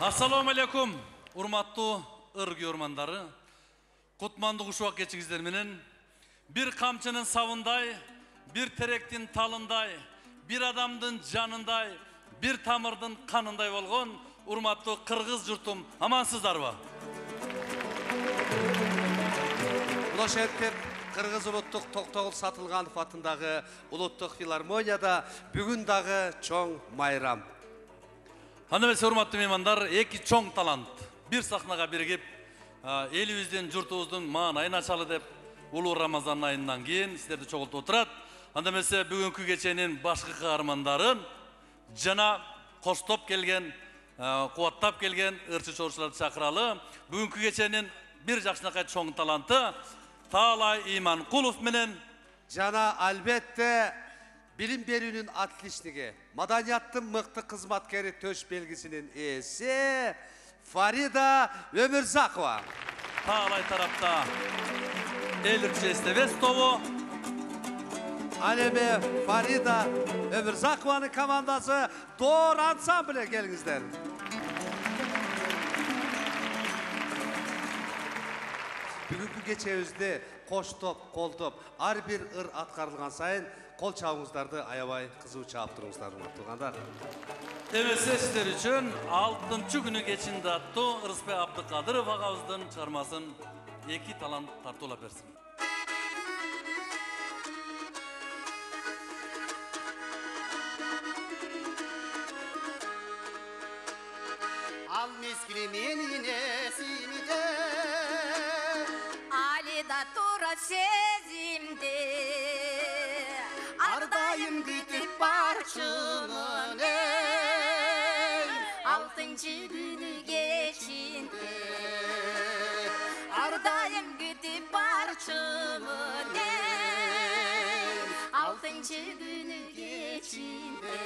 Assalamu alaikum, urmatlı ırgı ormanları. Kutmandı kuşuak geçingizler menen. Bir kamçının savunday, bir terektin talınday, bir adamdın canınday, bir tamırdın kanınday bolgon urmatlı Kırgız jurtum. Amansızdarba. Ulaş etip Kırgız Uluttuk Toktogul Satılganov atınдағы Uluttuk Filarmoniyada бүгін дағы çoğ майрам. Hanımefendi hurmatlı mehmanlar, iki çoğ talant bir sahnaga birigip elibizden jurtubuzun maanayын açalı dep Ulu Ramazan ayından keyin sizlerdi çoğultup oturat. Hanımefendi bugünkü geçenin başka kahramanların jana koştop kelgen, kuvattap kelgen ırçı çorçulardı çakıralı. Bugünkü geçenin bir jakşınakay çoğ talantı Taalay İmankulov menen Jana albatta bilim berүүнүн atlişnigi, madaniyattın mıqtı kızmatkeri töş belgisinin esi Farida Ömürzakova. Taalay tarafta Elirçe Estevestovo. Aleme Farida Ömürzakova'nın komandası Doğru Ansambile gelingizler. Bugünkü geçeğizde koş top, kol top, ar bir ır atkarılgan sayın kol çabыңыздарды аябай кызуу чаап туруңуздар урматтуулгандар. Sizler için 6. günü geçindi attı Rızbek Abdülkadirov ağabeyimizin çıkarmasın iki talant tartula versin. Al meskilimin inesini de Alida tura sezimde Ardayım gidip barçımın ey 6. günü geçinde Ardayım gidip barçımın ey 6. günü geçinde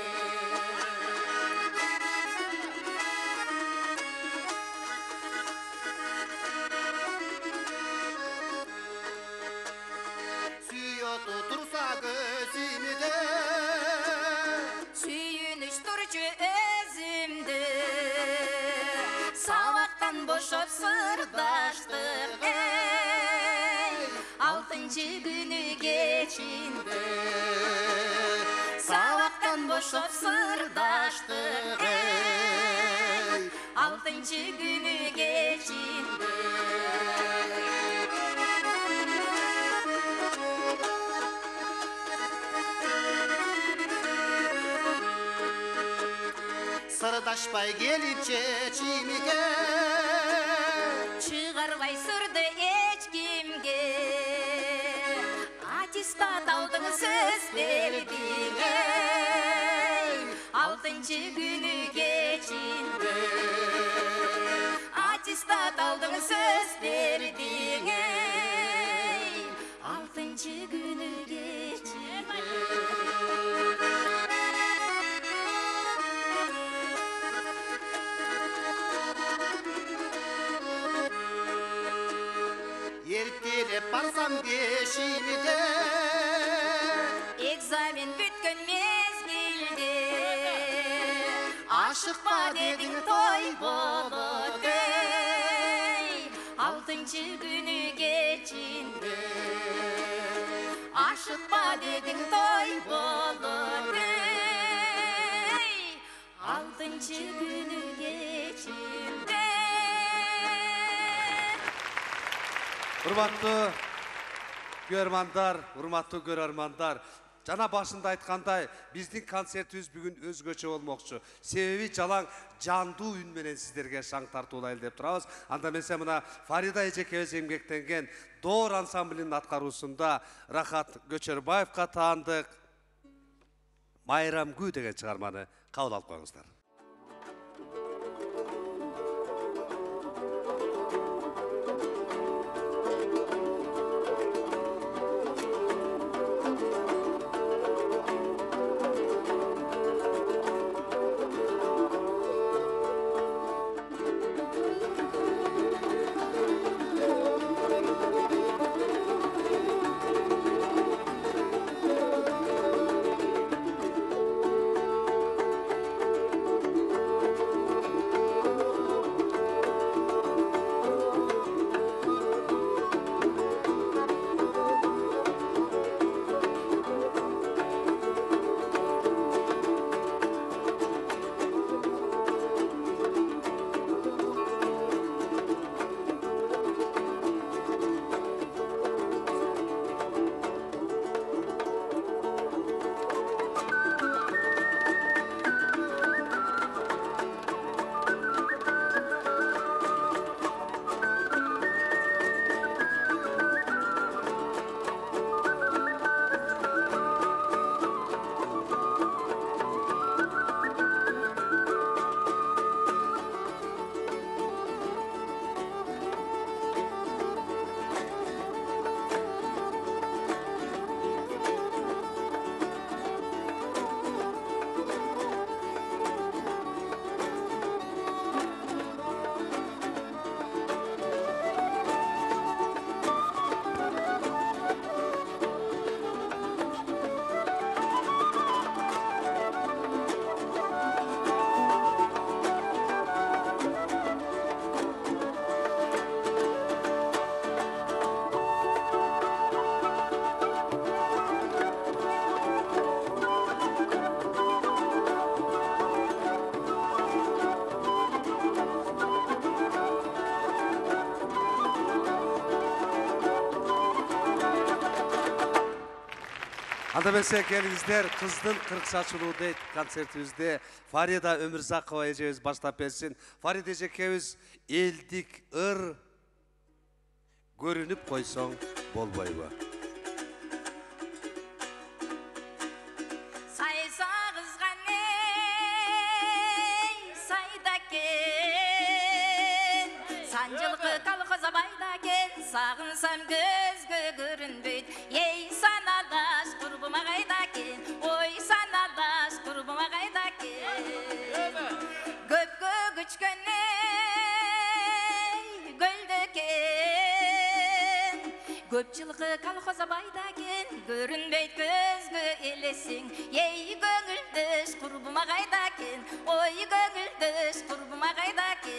Suyu tutursa gözümü de Suyunuş turcu özümde Savaktan boşop sırdaştık ey 6. günü geçinde Savaktan boşop sırdaştık ey 6. günü geçinde Sırdaşpay gelip çeçimige Çıgarvay sırdı hiç kimge Atistat aldın söz verdin ey 6. günü geçinde Atistat aldın söz verdin ey 6. günü geçinde Ertelep barsam beşimide Egzamin bütkün mezgilde Aşıkma dedin toy bolu ey 6. günü geçinde Aşıkma dedin toy bolur ey 6. günü geçinde Urmatlı görөрmандар, жана башында айткандай, биздин концертибиз бүгүн өзгөчө болмокчу. Себеби жалаң жандуу үн менен сиздерге шаң тартуулайлы деп турабыз. Анда мен мына Фарида эжекебиз эмгектенген Доор ансамблинин аткаруусунда Рахат Көчөрбаевга таандык Майрам күү деген чыгарманы кабыл алып коюңуздар. Анда берсе келиңиздер, кыздын 40 чачылуу дейт концертибизде Фарида Өмүрзакова эжебиз баштап берсин. Фарида эжекебиз элдик ыр көрүнүп койсоң болбойбу? Санжылқы колхоза байда кен, сағынсам көзгө көрінбейді. Ей саналаш құрбыма қайда кен, ой саналаш құрбыма қайда кен. Көпкө күчкөне гөлді кен, көп жылқы колхоза байда кен, көрінбейді көзгө елесің. Ей көңілдіш құрбыма қайда кен, ой көңілдіш құрбыма қайда кен.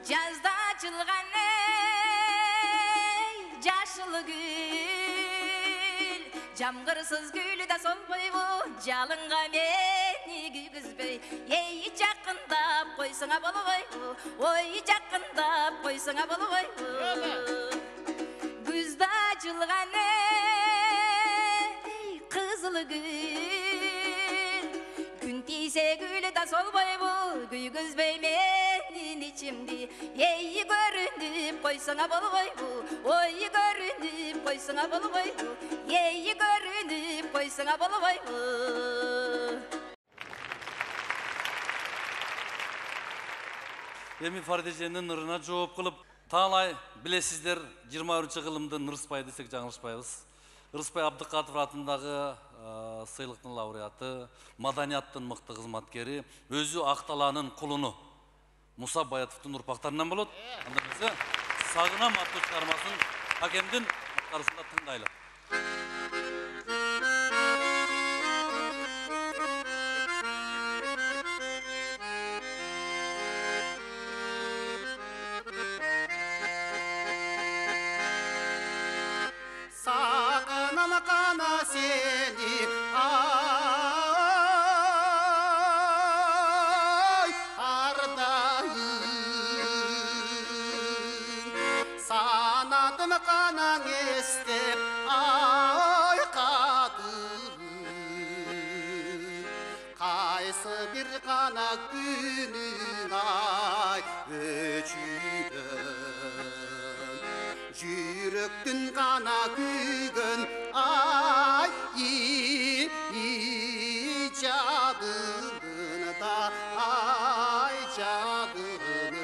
Жазда açılgan ey yaşlı gül, Jamgırsız gülü de solbay bu, Jalınga meni gügüzbey. Ey жақындап қойсыңа болбой bu, Ой жақындап қойсыңа болбой bu. Күзда açılgan ey kızıl gül, Gün tiyse gülü de solbay bu, Gügüzbey menin içimdi. Ey görünüp koysana bolboy bu, Oy görünüp koysana bolboy bu, Ey görünüp koysana bolboy bu. Эми Фарида эженин ырына жооп кылып, таалай билесиздер, 21-кылымдын Ырыспай десек жаңылышпайбыз. Ырыспай Абдыкатов атындагы сыйлыктын лауреаты, маданияттын мыкты кызматкери, өзү Акталаанын кулуну Муса Баятовдун урпактарынан болот. Анда бизе Сагынам аттуу чыгармасын Акемдин аткарышында тыңдайлы. Сағынам қана сені, ай, ардайым. Санадым қанаң естеп, ай, қадырым. Қайсы бір қана күнің, ай, өчүйдім. Жүректің ғана күйгін, ай, жадының да, ай, жадының.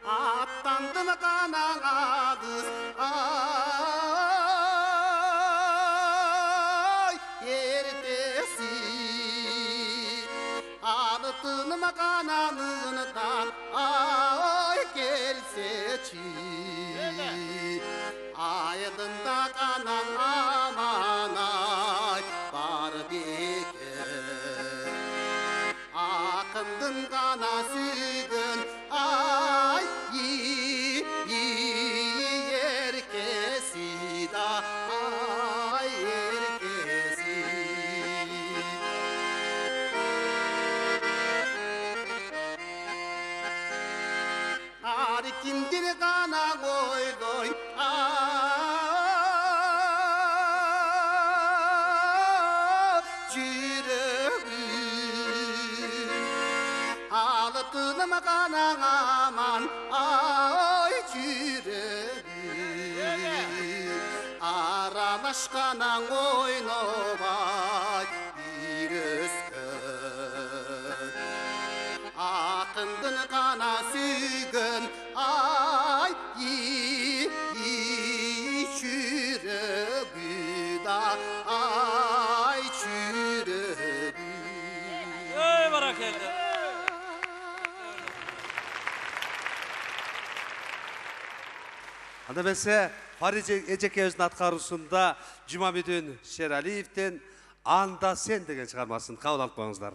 Аттандым ғана адыз, Kananından ay gelseci, aydında kanan aman ay var beken. Akındın kana sügün ay yerkesi da ay yerkesi. Kimdir kana koydoy, yüreğim. Alıtınım kana aman, ay yüreğim. Aralaşkana oynobay bir özgür. Akındın kana sügün, ay çürüğü da, ay çürüğü. Ey barakallah. Анда берсе Фарида эжекебиздин аткаруусунда Жумамедин Шералиевден Анда сен деген чыгармасын кабыл алып коюңуздар.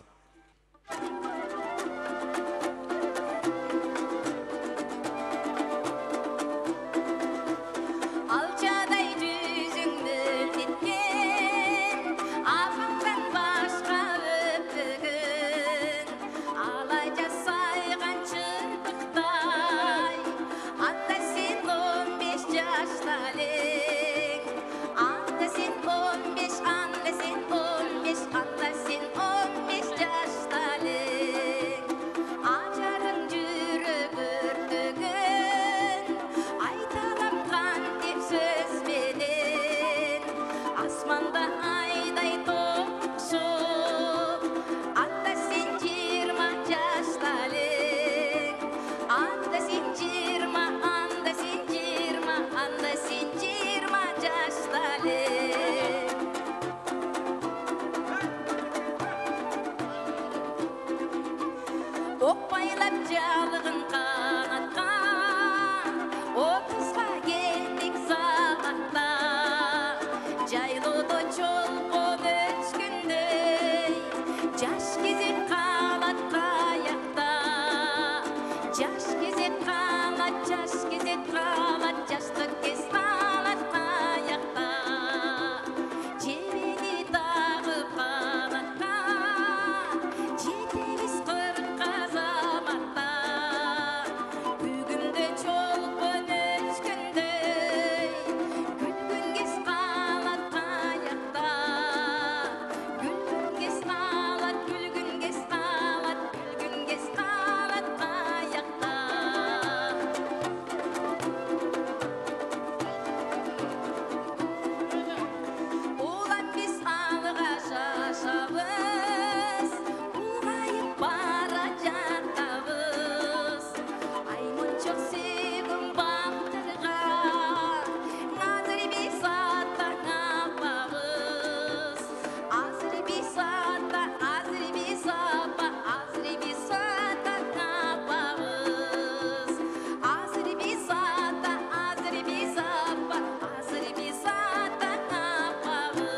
osmanda ayday tokşup anda sen 20 yaştalın anda sen 20 anda sen 20 anda sen 20 yaştalın okpaylap jalığın kanatkan o kızga geldik saatla jaylodo çolpon öçkündey jaş gezek kalat kayakta jaş gezek kalat jaşlık kez kalat kayakta jebeni dağıp kanatka jetemiz kırka zamanla бүгүндө чолпон өчкүндөй күлгүн кез калат каякта күлгүн кез калат күлгүн кез калат күлгүн кез калат каякта улам биз алга шашабыз улгайып бара жатабыз аймончок сүйгүн бактырга азыр биз аттанабыз азыр биз ата азыр биз апа азыр биз аттанабыз азыр биз ата азыр биз апа азыр биз аттанабыз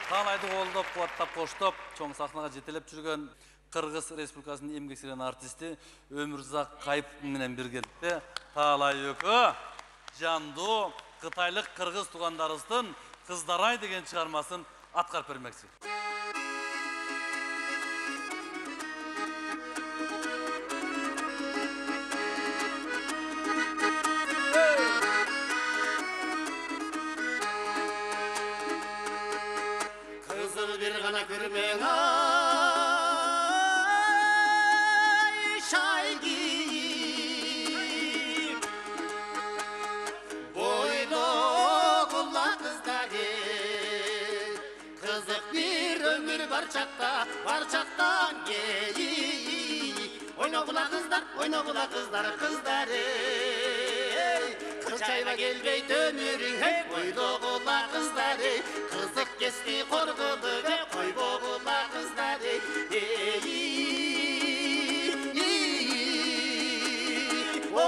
Таалайды колдоп, кубаттап, коштоп, чоң сахнага жетелеп жүргөн Кыргыз Республикасынын эмгек сиңирген артисти Өмүрзак Кайып менен биргеликте Таалай экөө жандуу кытайлык кыргыз туугандарыбыздын Кыздарай деген чыгармасын аткарып бермекчи. Kızıl bir kana kürmen ay şaygi boylu kulla kızları kızık bir ömür var çaktan geyi oyna kula kızlar kızları Kılçayla gelbey dönürün hey boylu kula kızları kızık kesti korkulu ve koy boğula kızları oy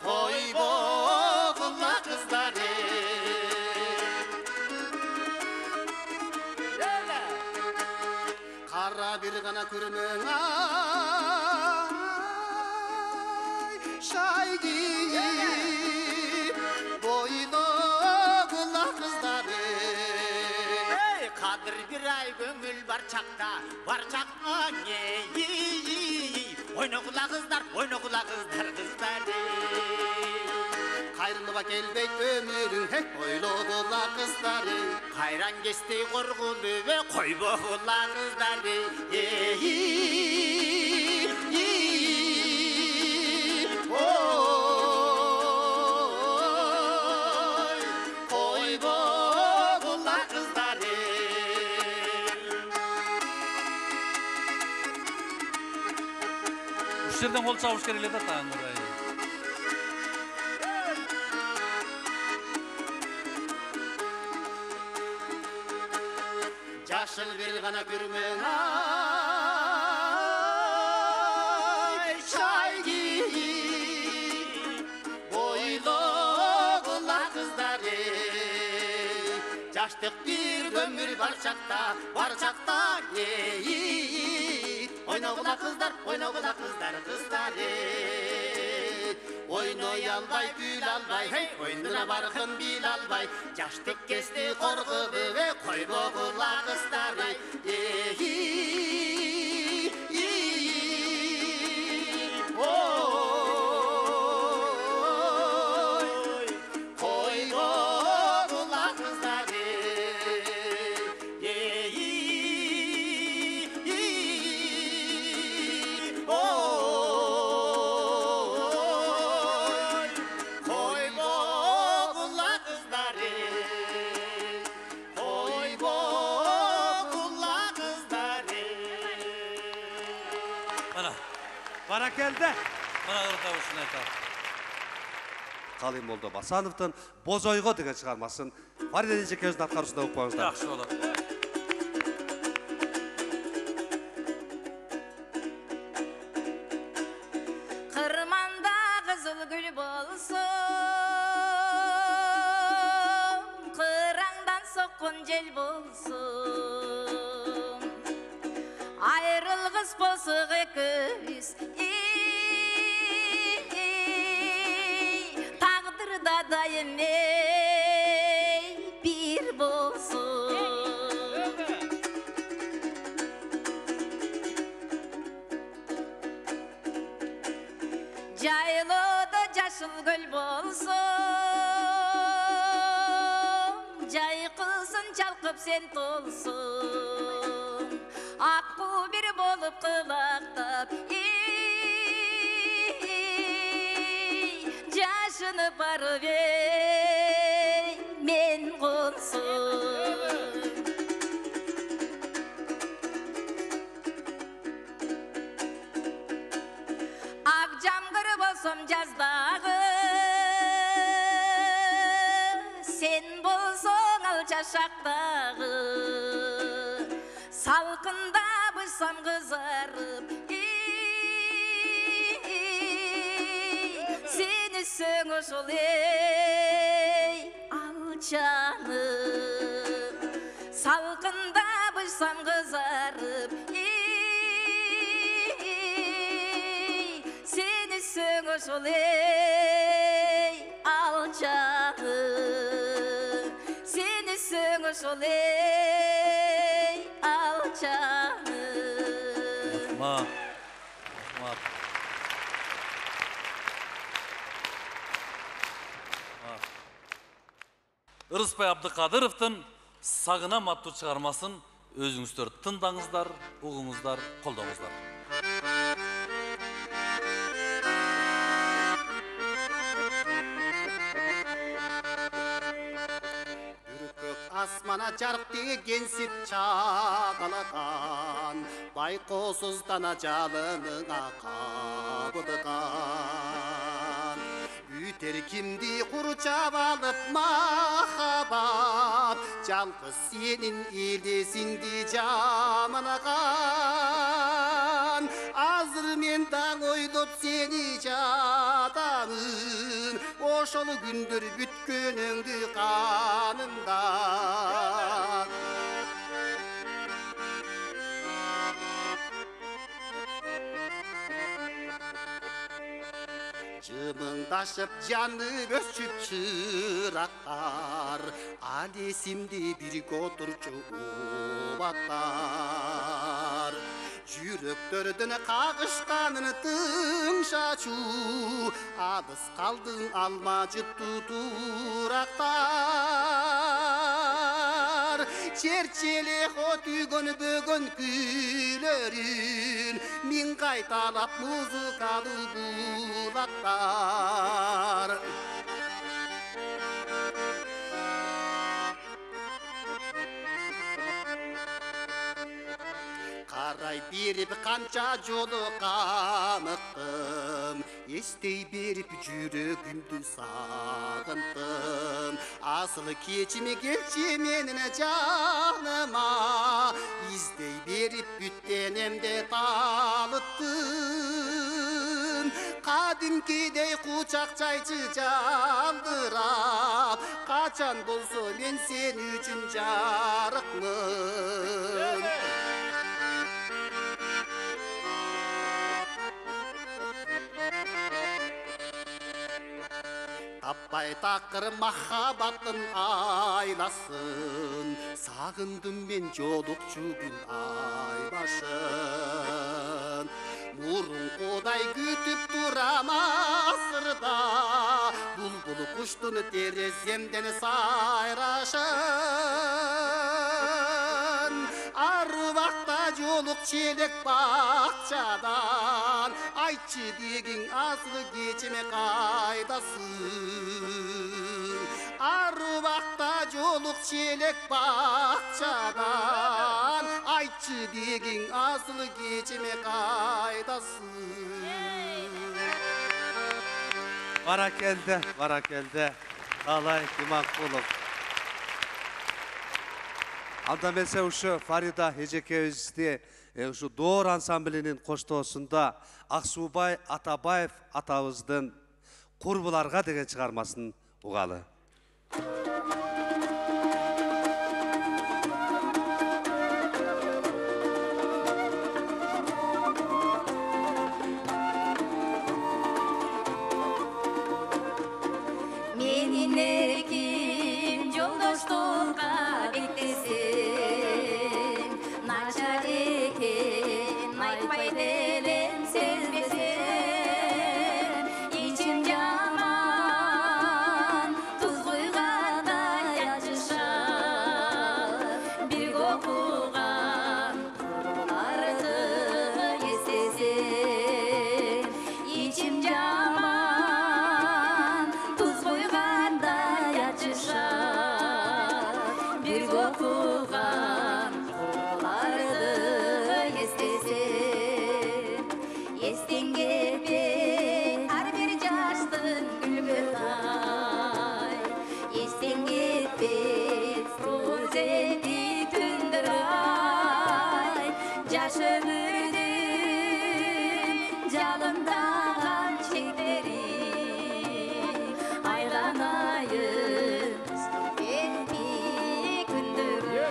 koy boğula kızları kara bir kana kürmen ay şaygi boylu kula kızları kadir bir ay gönül var çakta neyi oyna kula kızlar kızları Kayrılı bak elbet ömürün hep boylu kula kızları Kayran geçti korkulu ve koy boğula kızları oy koy boğula kızları Ушул жерден кол чабыш керек эле да Таануray. Yaşıl bir kana kürmen ay şaygi boylu kula kızları Yaşlık bir ömür var çakta neyi oyna kula kızlar kızları Oynoy albay, gül albay, hey oyununa barkın bil albay Yaşlık kesti korkudu ve koy boğula kızları oy koy boğula kızları oy келді. Мына кырда ушуну айтат. Қалим Молдо Басановтың Бозойго деген шығармасын Фарида Эжекебиздин аткаруусунда угуп коюңуздар. Жакшы болот. Kırmanda kızıl gül bolsun, kırangdan sokkun jel bolsun. Ayrılgız bolsak ekimiz, taqdirda daimey bir bolsun. Jayloda jaşıl gül bolsun, jayqılsın çalqıp sen tolsun. Akku bir bolup qılaqtap, jaşını barıp men qolsun. Akjamgır bolsam jazдағы, sen bolsоң ал жашақтағы. Салқында бұйсам қызарып, сені сөң ошол ал жаным. Салқында бұйсам қызарып, seni söng ошол ал жаным. Seni söng ошол ал жаным. Ма. Ырысбай Абдыкадыровдун Сагынам аттуу чыгармасын өзүңүздөр тыңдаңыздар, угуңуздар, колдоңуздар. Asmana çark деген сип çağalagan, Bayqosuzdan jalınına kabıdgan. Üter kimdi kurçap alıp mahabat, Жалғыз senin elesindi jamanagan. Azır men daң oylop seni jadamın, Oşol gündür bütkönüңdü kanından. Жымыңдашып жанып өсчүп чырактар, Ал эсимде бирге отурчу убактар. Жүрөктөрдөн кагышканын тыңшачу, Адыс калдың алма жытту турактар. Черчеле хот үйгөн бөгөн күйлөрүн, Мен кайталап музыкалуу булактар. Карай берип канча жолу камыктым, Эстей берип жүрөгүмдү сагындым. Асыл кечиме келчи менин жаныма, Издей берип бүттенемде талыттым. Кадимкидей кучак жайчы жандырап, Качан болсо мен сен үчүн жарыкмын. Таппай такыр махабаттын айласын, Сагындым мен жолукчу күн айбашын. Мурункудай күтүп турам асырда, Булбул куштун тереземден сайрашын. Арбакта жолук челек бакчадан, Айтчы деген асыл кечиме кайдасың. Арбакта жолук челек бакчадан, Айтчы деген асыл кечиме кайдасың. Barakelde. Alay Dimakkulov. Анда месе ушу Фарида Хежекебизди ушу Доор ансамблинин коштоосунда Аксубай Атабаев атабыздын Курбуларга деген чыгармасын угалы. Менин эркин жолдоштукка беттесең, начар экен айтпай делем сезбесең, ичим жаман туз куйгандай ачышат, бир окуган куруларды эстесең, ичим жаман туз куйгандай ачышат, бир окуган куруларды эстесең, эстен кетпей ар бир жаштын күлгүн-ай, эстен кетпей сузети түндүр-ай, жаш өмүрдүн жалындаган чектери айланайын сүйкенби күндөрү.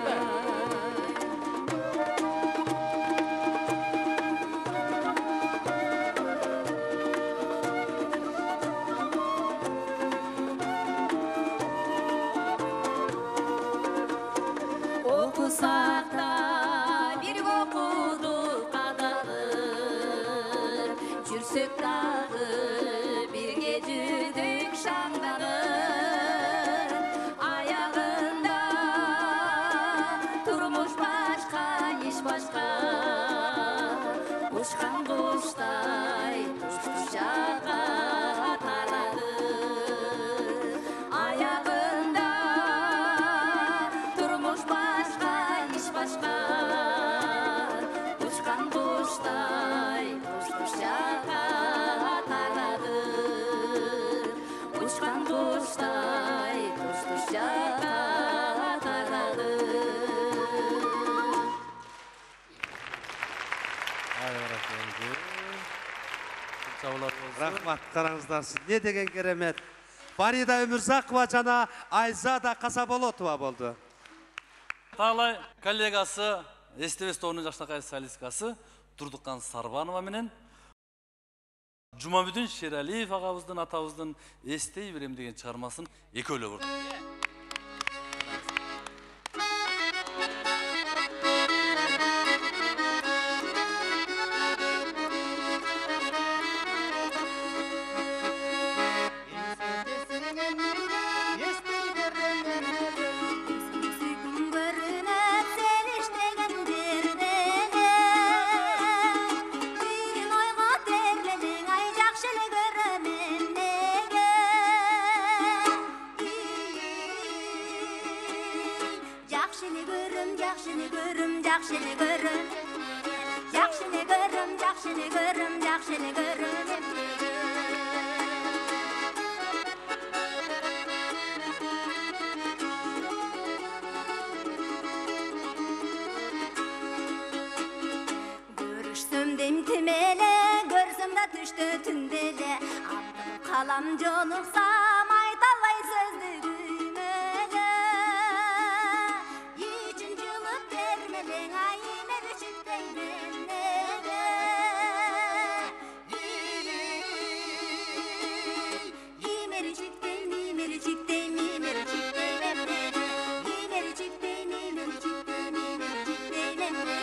Окусак да бир окудук кадалып, жүрсөк дагы бирге жүрдүк шаңданып, аягында турмуш башка, иш башка, учкан куштай туш жакка тарады. Аягында турмуш башка, иш башка, учкан куштай туш жакка тарады. Учкан куштай туш жакка тарады. Рахмат, караңыздарсыз. Не деген керемет. Фарида Өмүрзакова жана Айзада Касаболотова болду. Таалай коллегасы, СТВ тобунун жакшынакай солисткасы Турдуккан Сарбанова менен Жумабүдүн Шералиев агабыздын атабыздын эстей берем деген чыгармасын экөөлөө көрдүк. Көрүнөт сен иштеген жердеге, бирин ойго терледиң, ай жакшы эле көрөмүн неге. Жакшы эле көрөм, жакшы эле көрөм, жакшы эле көрөм, жакшы эле көрөм, жакшы эле көрөм, жакшы эле көрөм. Görüşsöm дейм тимеле, көрсөм да түштө түндөле, аттым калам жолуксам айта албай сөздү күймөлө. Ичин жылып бермелең, ай мерчиктей демнеге. Мерчиктей, мерчиктей, мерчиктей демнеге. Мерчиктей, мерчиктей, мерчиктей демнеге.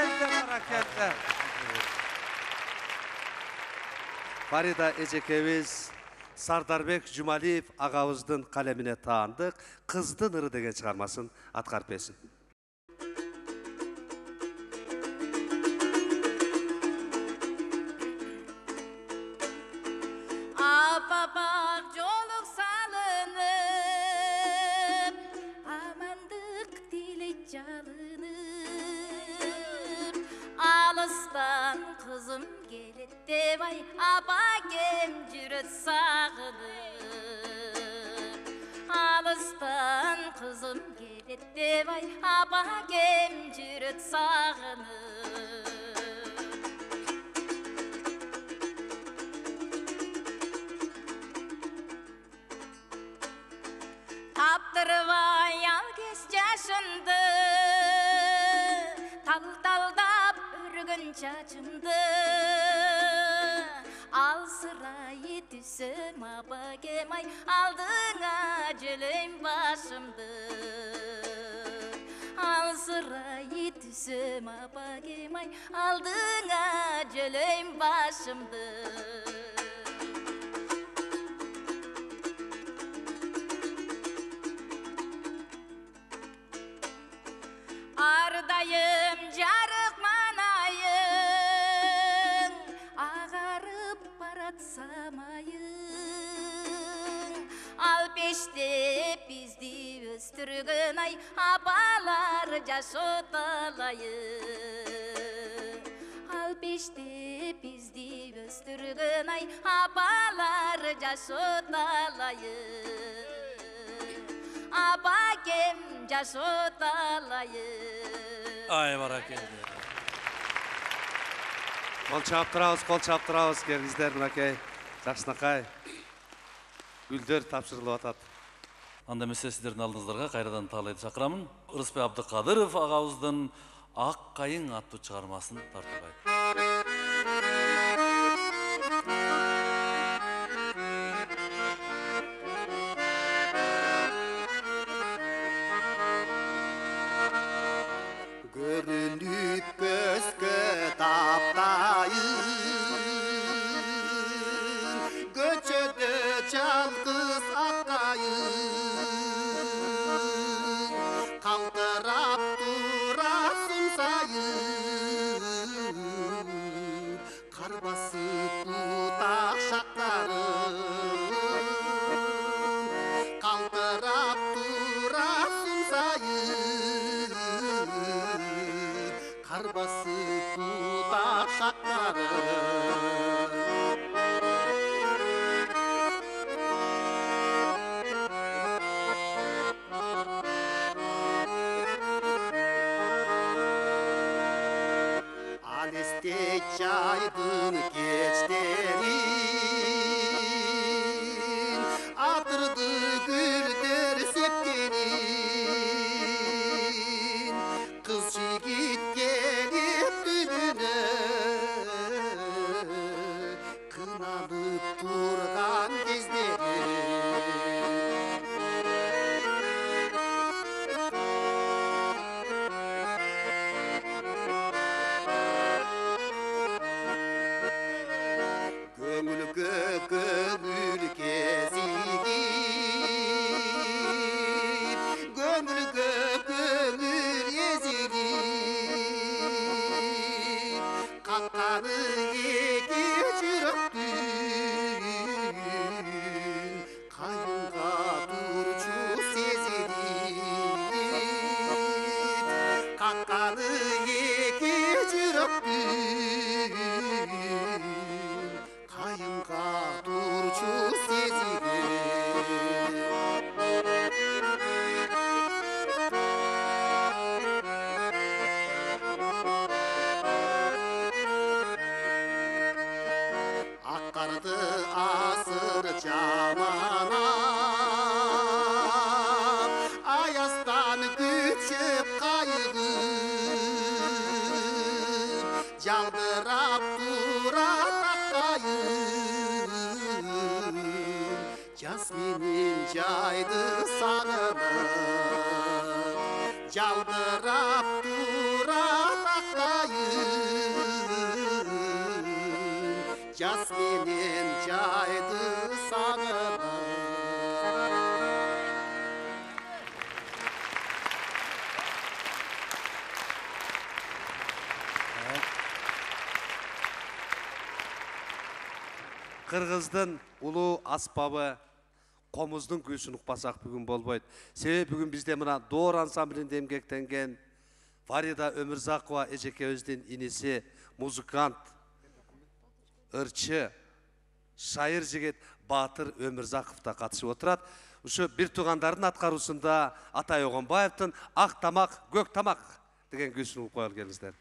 Barakelde. Farida Ecekemiz Sardarbek Cumaliyev ağabızın kalemine taandık. Kızdın ırı degen çıkarmasın atkar pesin. Apapaq joluk salınıp amandık dile çalınıp alıstan kızım gelet debay apagem jüröt sağınıp alıstan kızım gelet debay apagem jüröt sağınıp Taptırvay al kes yaşındı Tal-taldap ürgün çaçımdı Al sırayı tüsüm abagem-ay Aldığına cülüm başımdı Al sırayı tüsüm abagem-ay Aldığına cülüm başımdı Ardayım jarık manayın Ağarıp barat samayın Al peşte bizdi östürgün ay Abalar jaşot alayın Al peşte bizdi östürgün ay Abalar jaşot alayın Abagem jaşot alayın Ay barakelde. Kol çaptırabız gelgizler mınakay. Жақсынакай. Gülдөр tapşırılıp atat. Анда эмесе сиздердин алдыңыздарга кайрадан таалайды чакырамын. Ырысбек Абдыкадыров агабыздын Ак кайың аттуу чыгармасын тартып айтты. Görünüp gözgö taptayın Göçödö çalgız akayın Kaldırap durasın sayın Kar basıp tutak şaklarım Kaldırap durasın sayın Kar basıp tutak şaklarım Aleste çaydın geçlerin Atırdı güldür sepkerin Kız yigit gelip düğüne Kınalıp durgan gezlerin Gömül gezigip Gömül ezilip Kakkanı geçiröptün Kayınga durcu sezilip Kakkanı geçiröptün Kayınga durcu sezilip Akardı asır camana Ayastan güçüp kaydı Caldırap durat akayın Jasminin caydı sağına Caldırap durat akayın жас менен жайды сағынып. Кыргыздын улуу аспабы комуздун күйсүн укпасак бүгүн болбойт. Себеби бүгүн бизде мына Доор ансамблинде эмгектенген Фарида Өмүрзакова эжекебиздин иниси, музыкант, ырчы, шайыр жигит Баатыр Өмүрзаков да катышып отурат. Ушу бир туугандардын аткаруусунда Атай Огонбаевдин Ак тамак, көк тамак деген күйсүн угуп коелу келиңиздер.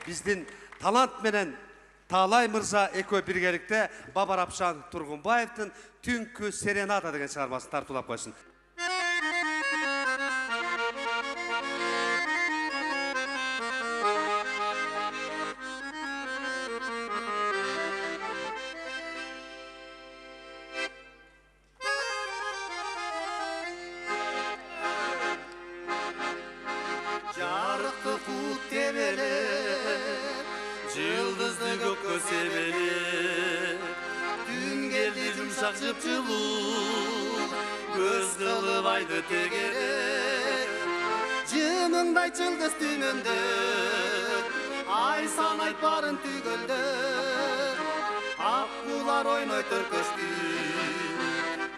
Биздин талант менен Таалай мырза экөө биргеликте Баба Рапшан Тургунбаевдин Түнкү серенада деген чыгармасын тартуулап койсун. Жарықты кут тебелеп, жылдызды көккө себелеп, түн келди жумшак жыпчылуу, көз кылып айды тегерек. Жымыңдай жылдыз түнүндө, ай санайт барын түгөлдө, аккулар ойнойт өркөштү,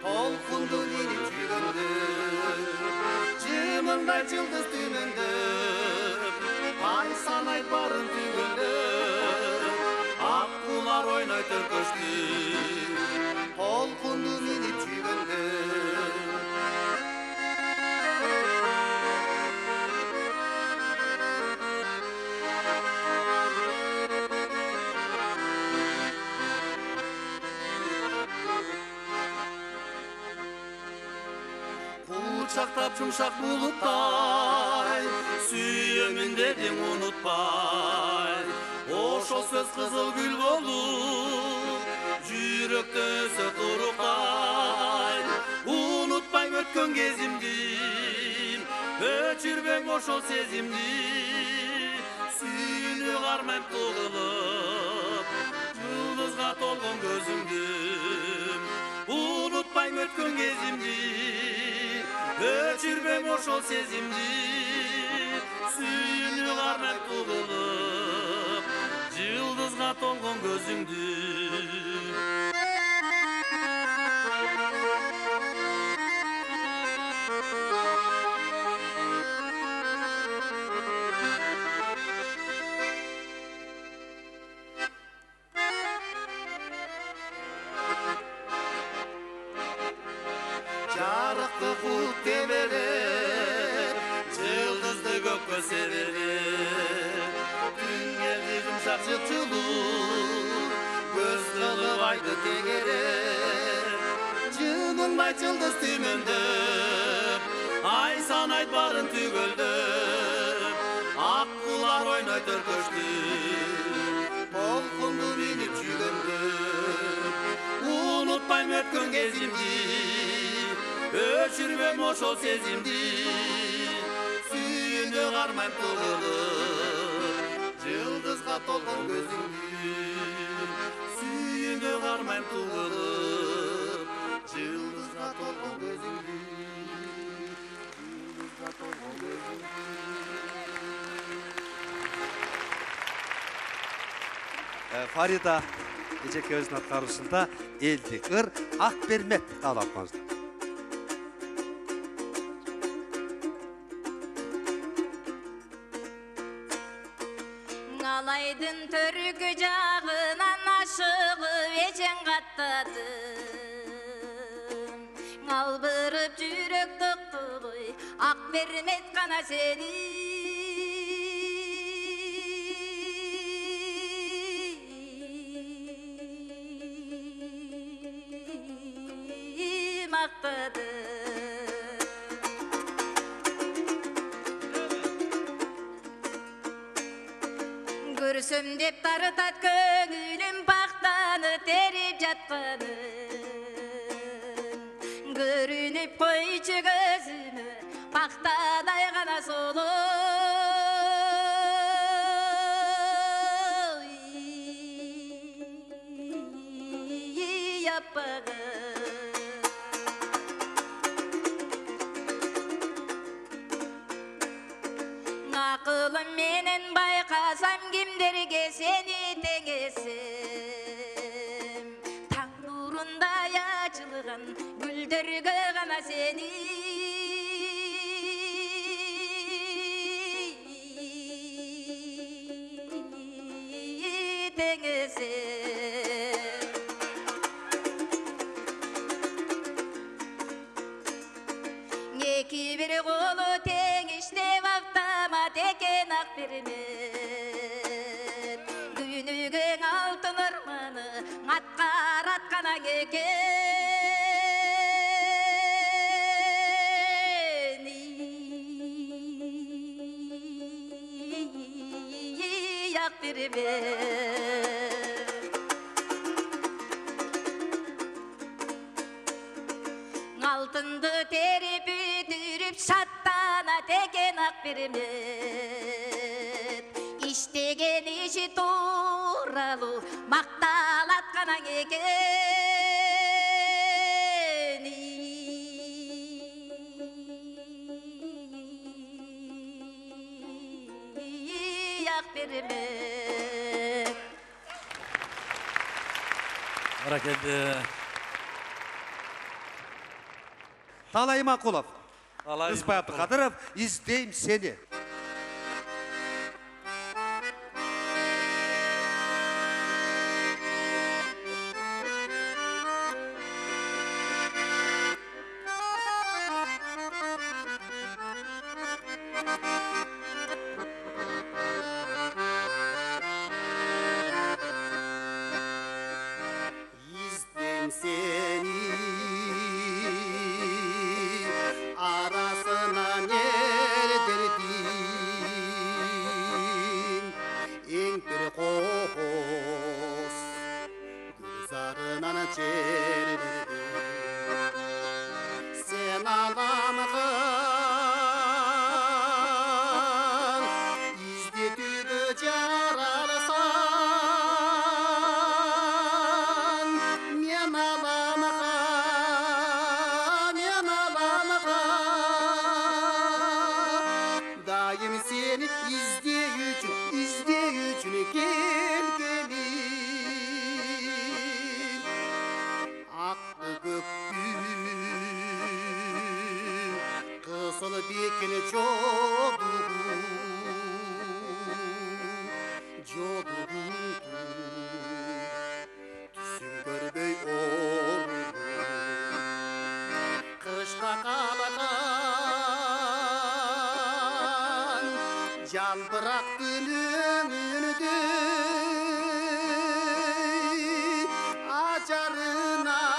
толкундун инип жүргөндө. Жымыңдай жылдыз түнүндө, ай санайт барын түгөлдө, аккулар ойнойт өркөштү, толкундун инип жүргөндө. Çartap yumuşak bulutay Süyümün dedim unutmay Oşol söz kızıl gül olup Jürökte öse turuktay Unutmayım ötkön gezimdim Öçürbeң oşol sezimdi Sүйünü karmayım tuğılıp Yıldızga tolgun gözümdüm Unutmayım ötkön gezimdi Öçürbeң oşol sezimdi Sүйünü karmayım tuğılıp Yıldızga tolgun gözümdü Жарықты кут тебелер Yıldızlı gökbe severim Gün geldi yumuşak çıkçılık Göz kılıp aydı tegerer Cınılmay yıldız tümündüp Ay sanayt barın tügöldüp Akkular oynay törköştü Polkundu binip jügöndüp Unutmayım ötkön gezimdi Öçürbeң oşol sezimdi Sүйünü karmayım tuğılıp Yıldızga tolgun gözümdü Sүйünü karmayım tuğılıp Yıldızga tolgun gözümdü Yıldızga tolgun gözümdü Farida Ecekebиздин аткаруусунда элдик ыр Акбермет кабыл алып коңуздар. Алайдын төркү жагынан ашыгып эжең каттадым Албырып жүрөк токтолой Акбермет гана сени мактады Көрсөм деп тарытат көңүлүм пактаны терип жатканын Көрүнүп койчу көзүмө пактадай гана солой Яппагы Акылым менен байкасам кимдерге сени теңесем Таң нурундай ачылган гүлдөргө гана сени теңесем Эки бир колу теңиштеп автомат экен Акбермет Күнүгөң алтын ырманы аткараткан экен Акбермет Алтынды терип бүтүрүп шаттанат экен Акбермет Иштеген иши тууралуу макталат гана экен Акбермет Barakelde Талай Макулов, Талай Рыспай Абдыкадыров, издейм сени. Izdem seni arası Yaşlı bekini çoduğu Tüsün görmey oğlu Kışka kalatan Can bıraktın önünde Acarından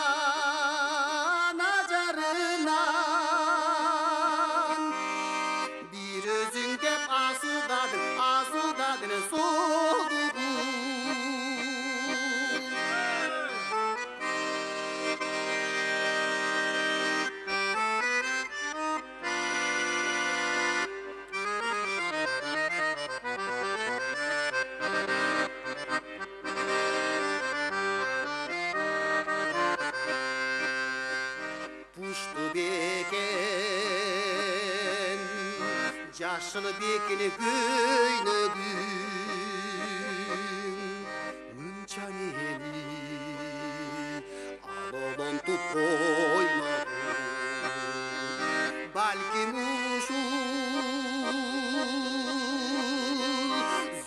Bir özün dep asudadın soğuduğun Puştu beken Yaşlı bekini göynödün Münçan eli Alolon tup oynadın Balkim uşu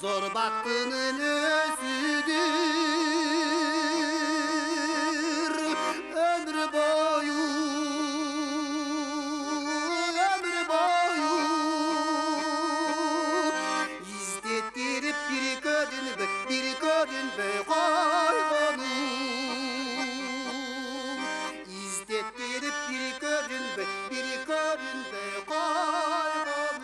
Zor baktının özüdür Ömür boyu İzlettirip bir görünme kaybolum İzlettirip bir görünme kaybolum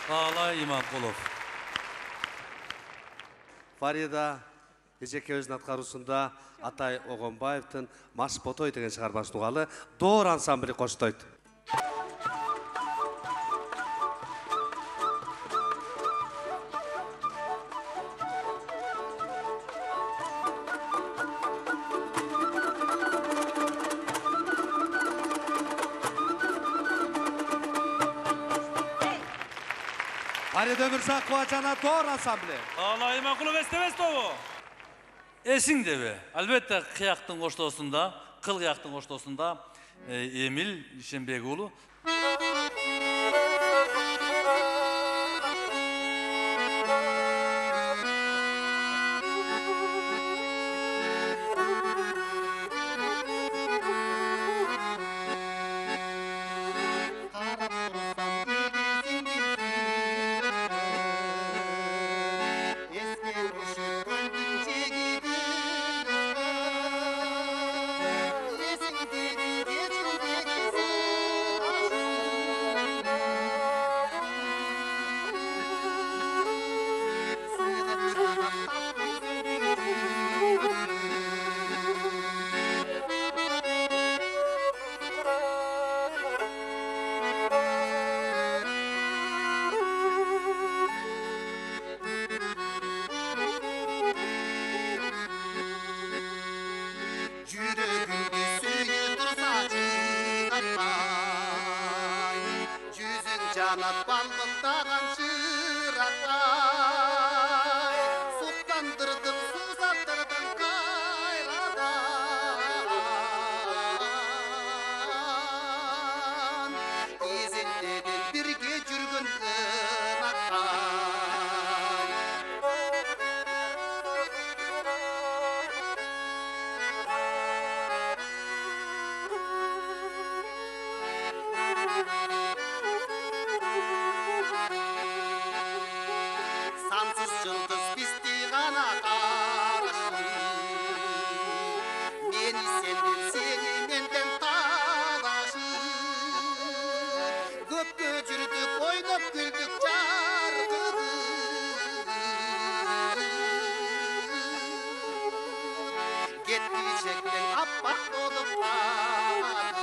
Ağlay İmaмкулов. Фарида эжекебиздин аткаруусунда Атай Огонбаевдин Маш Ботой деген чыгармасын угалы Доор ансамбли коштойт. Фарида Өмүрзакова жана Доор ансамбли. Ağlay İmaмкулов estemez tovu. Esin debi. Elbette kıyaktın koştuğusunda, kıl kıyaktın koştuğusunda Emil Şenbegoğlu. Canat balbıldagan çırakay Suktandırdın, susattırdın kayradan İzindedin birge jürgün ınakay Sansız yıldız bisti gana karşı Beni senden seni menden talaşı Köpke jürdük oynap güldük çarkıdı Gitti çekten appak olup bağladı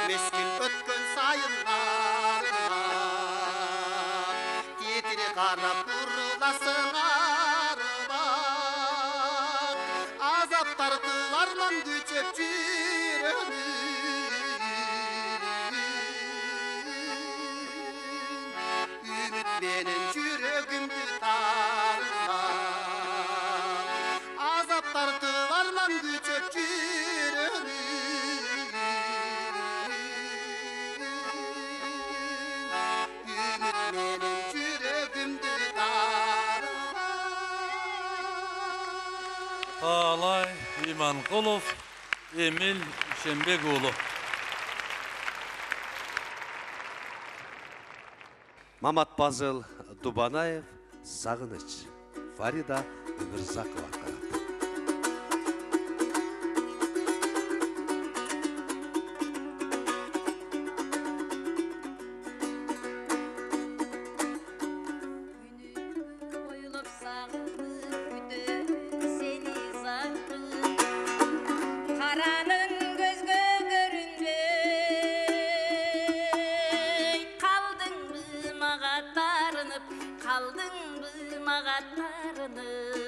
Meskin ötkön sayınlarına Titri karap kurulasın benim yüreğimde darlar azaplar tıvarman güçep yüreğimi ümit benim yüreğimde darlar Alay İmanqulov Emil Şembekulu. Mamat Bazıl Дубанаев Сағыныч Фарида Өмірзақова қарап. Ойлоп сағынып күтіп сені заңдым Қараның көзге көрінбей Қалдың бы маға тарынып Қалдың бы маға тарынып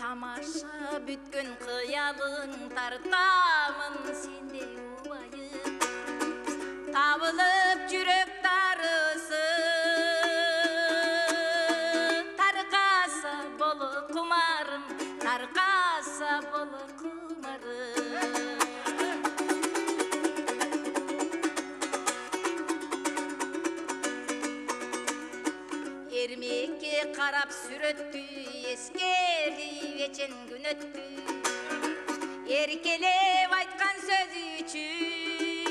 Тамаша бүткін қиялың тартамын сенде убайып Табылып жүрек тарысы Тарқаса болы құмарым Тарқаса болы құмарым Ермекке қарап сүрөттү ескерди вечен күн өттү Еркелеп айткан сөзү үчүн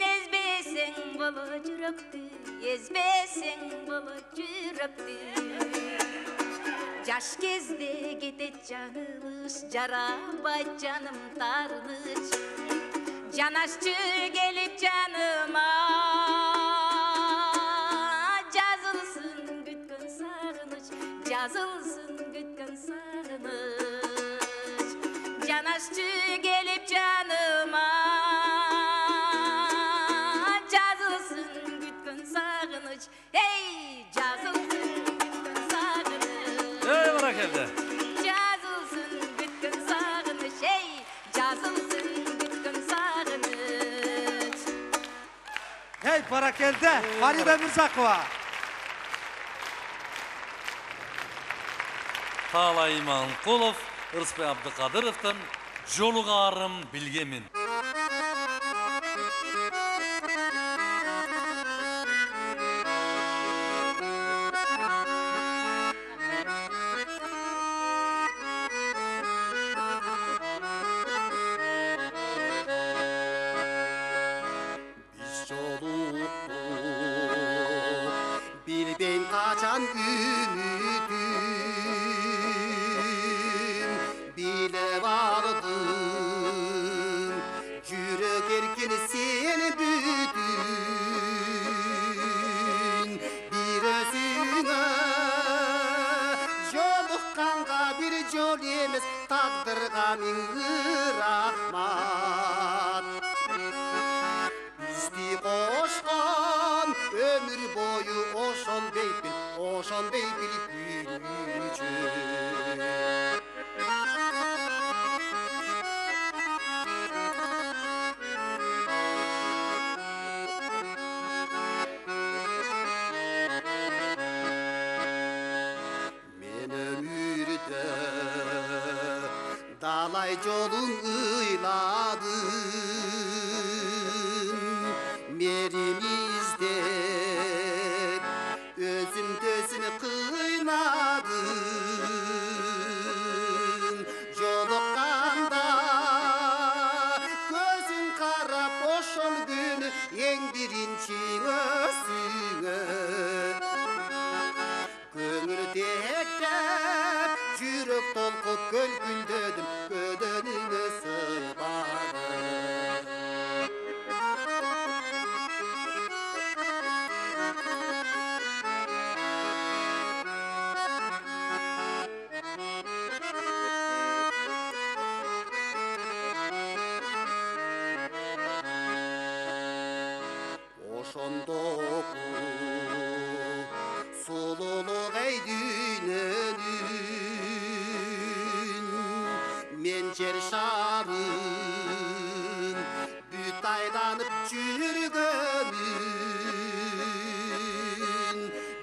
Ezбесең боло жүрөктү Ezбесең боло жүрөктү Жаш кезде кетет жаңылыш Жарабайт жаным тарыныч Жанашчы келип жаныма Жазылсын күткөн сағыныч Жанашчы келип жаныма Жазылсын күткөн сағыныч Эй, жазылсын күткөн сағыныч Ey barakelde. Жазылсын күткөн сағыныч Эй, жазылсын күткөн сағыныч Hey Barakelde Farida Өмірзақова. Talay İmanqulov Ырысбек Абдыкадыровтан жолугарым билгемин. Biz joluktuk bilben kaçan ümidim bile vardım yürek erkin seni bütün bir özüne jolukkanga bir jol emes taqdirga min rahmat Bizdi qoşqan ömür boyu oşon beybil gülücü Men ömürde dalay jolun ıyladım Merimizde özüm gözünü kıynadım Jolukkanda gözün karap oşol günü en birinci özüne Köngül teklep yürek tolkup göl güldedim Gödenine sığmadım Oşondoku sululuk ey dünönün Men жер шарын бүт айланып жүргөнүн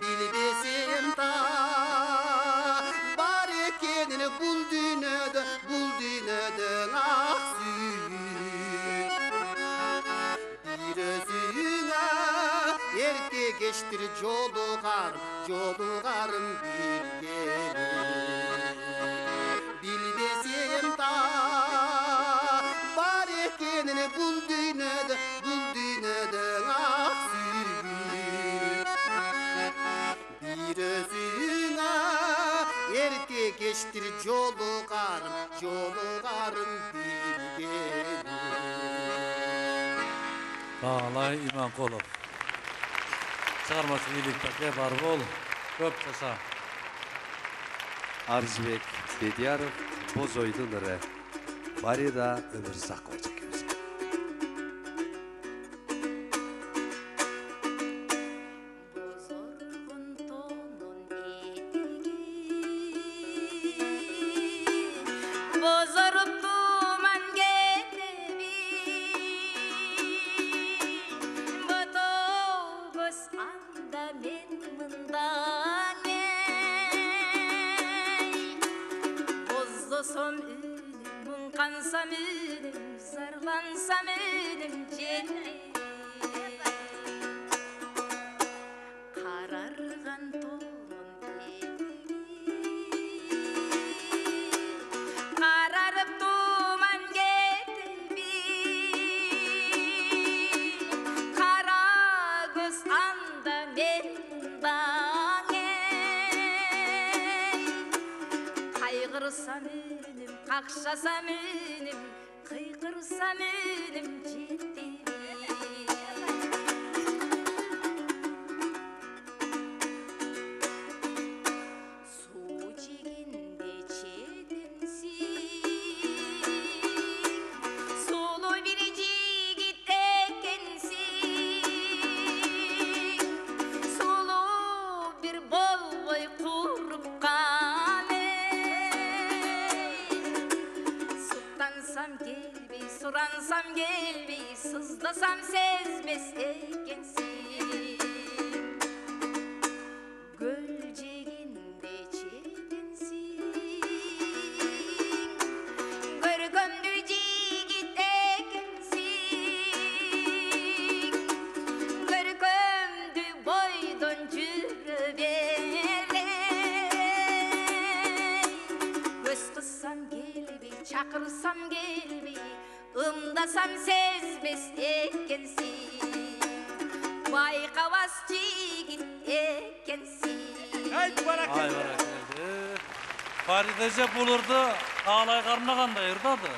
билбесем да бар экенин бул дүйнөдөн ак сүйүн бир өзүңө эркекештир жолугарым билбесем да бар экенин бул дүйнөдөн ак сүйүн бир өзүңө эркекештир жолугарым билгеним. Алай Иманкулов. Чыгармасы бийликте бар бол. Көп жаша. Арзбек Бедияров, Боз ойдун ыры. Фарида Өмүрзакова жекебиз. Bozorgun tonun etigi Bozorup duman getebi Botogos anda men mından Bozdosam ülüm, munkansam ülüm Zarlansam ülüm cennet Karargan tonun Kararıp duman getebi Kara göz anda men bana Kaygırsam ünüm, kakşasam ünüm Kıykırsam ünüm ciddi Suciginde çedensin Sulu bir jigit ekensin Sulu bir bolboy kurup Sutansam gelbey, suransam gelbey Sızlasam sezmez ekensin Gölceginde çedensin Görgömdü jigit ekensin Görgömdü boydon jürüberey Göz kıssam gelbey, çakırsam gelbey Imdasam sezmez ekensin Bayqabas jigit ekensin Ay barakallah. Faridece bulurdu, ağlay karnaganda yırdadı.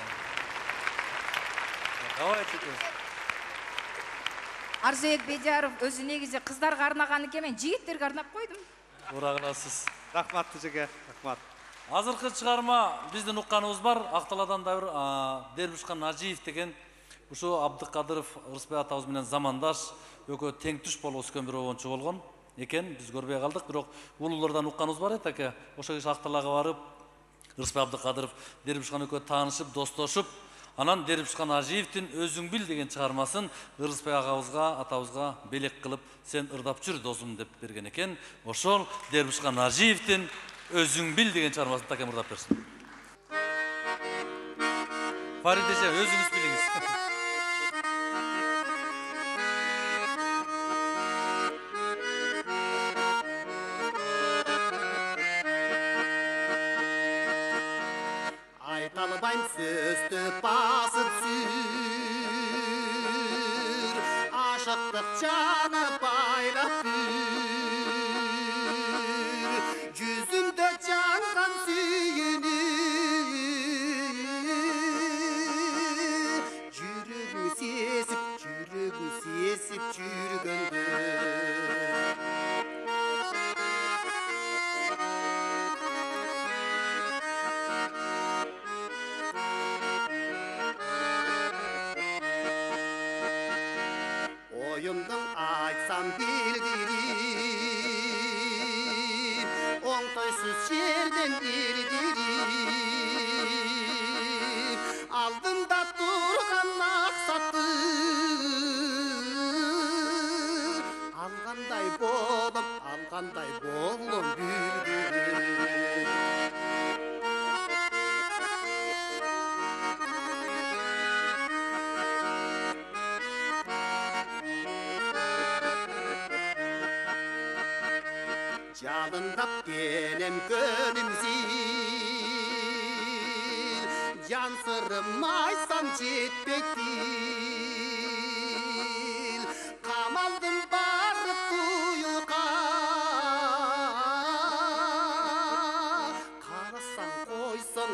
Kavay çıkıyor. Арзыбек Бедияров өзү негизи кыздарга арнаган экен, мен жигиттерге арнап койдум. Урагыласыз. Рахматтуу жеке, рахмат. Азыркы чыгарма биздин укканыбыз бар. Акталадан да бир Дербишхан Нажиев деген ушу Абдыкадыров Рысбек атабыз менен замандаш, экөө тең туш болуп өскөн бир обончу болгон экен. Биз көрбөй калдык, бирок улуулардан укканыбыз бар экен. Ошо киши Акталага барып, Рысбек Абдыкадыров, Дербишхан экөө таанышып, достошуп, анан Дербишхан Нажиевдин Өзүң бил деген чыгармасын Рысбек агабызга, атабызга белек кылып, сен ырдап жүр досум деп берген экен. Ошол Дербишхан Нажиевдин Өзүң бил деген чыгармасын такем ырдап берсин. Фаридеже, өзүңүз билиңиз. Айталбайм сөздү басып сүр Ашыктык жаны байлап түр Жүзүмдө жанган сүйүнү Жүрөгүң сесип жүргөндө Oyumdun aytsam bildirip Oңтойсуз жерден ирдирип алдында тұрған мақсаты алғандай болым білді. Жалындап келем көнімзіл, жан сырым айтсам жетпектіл. Қамалдым бары тұйылға, қарасаң қойсың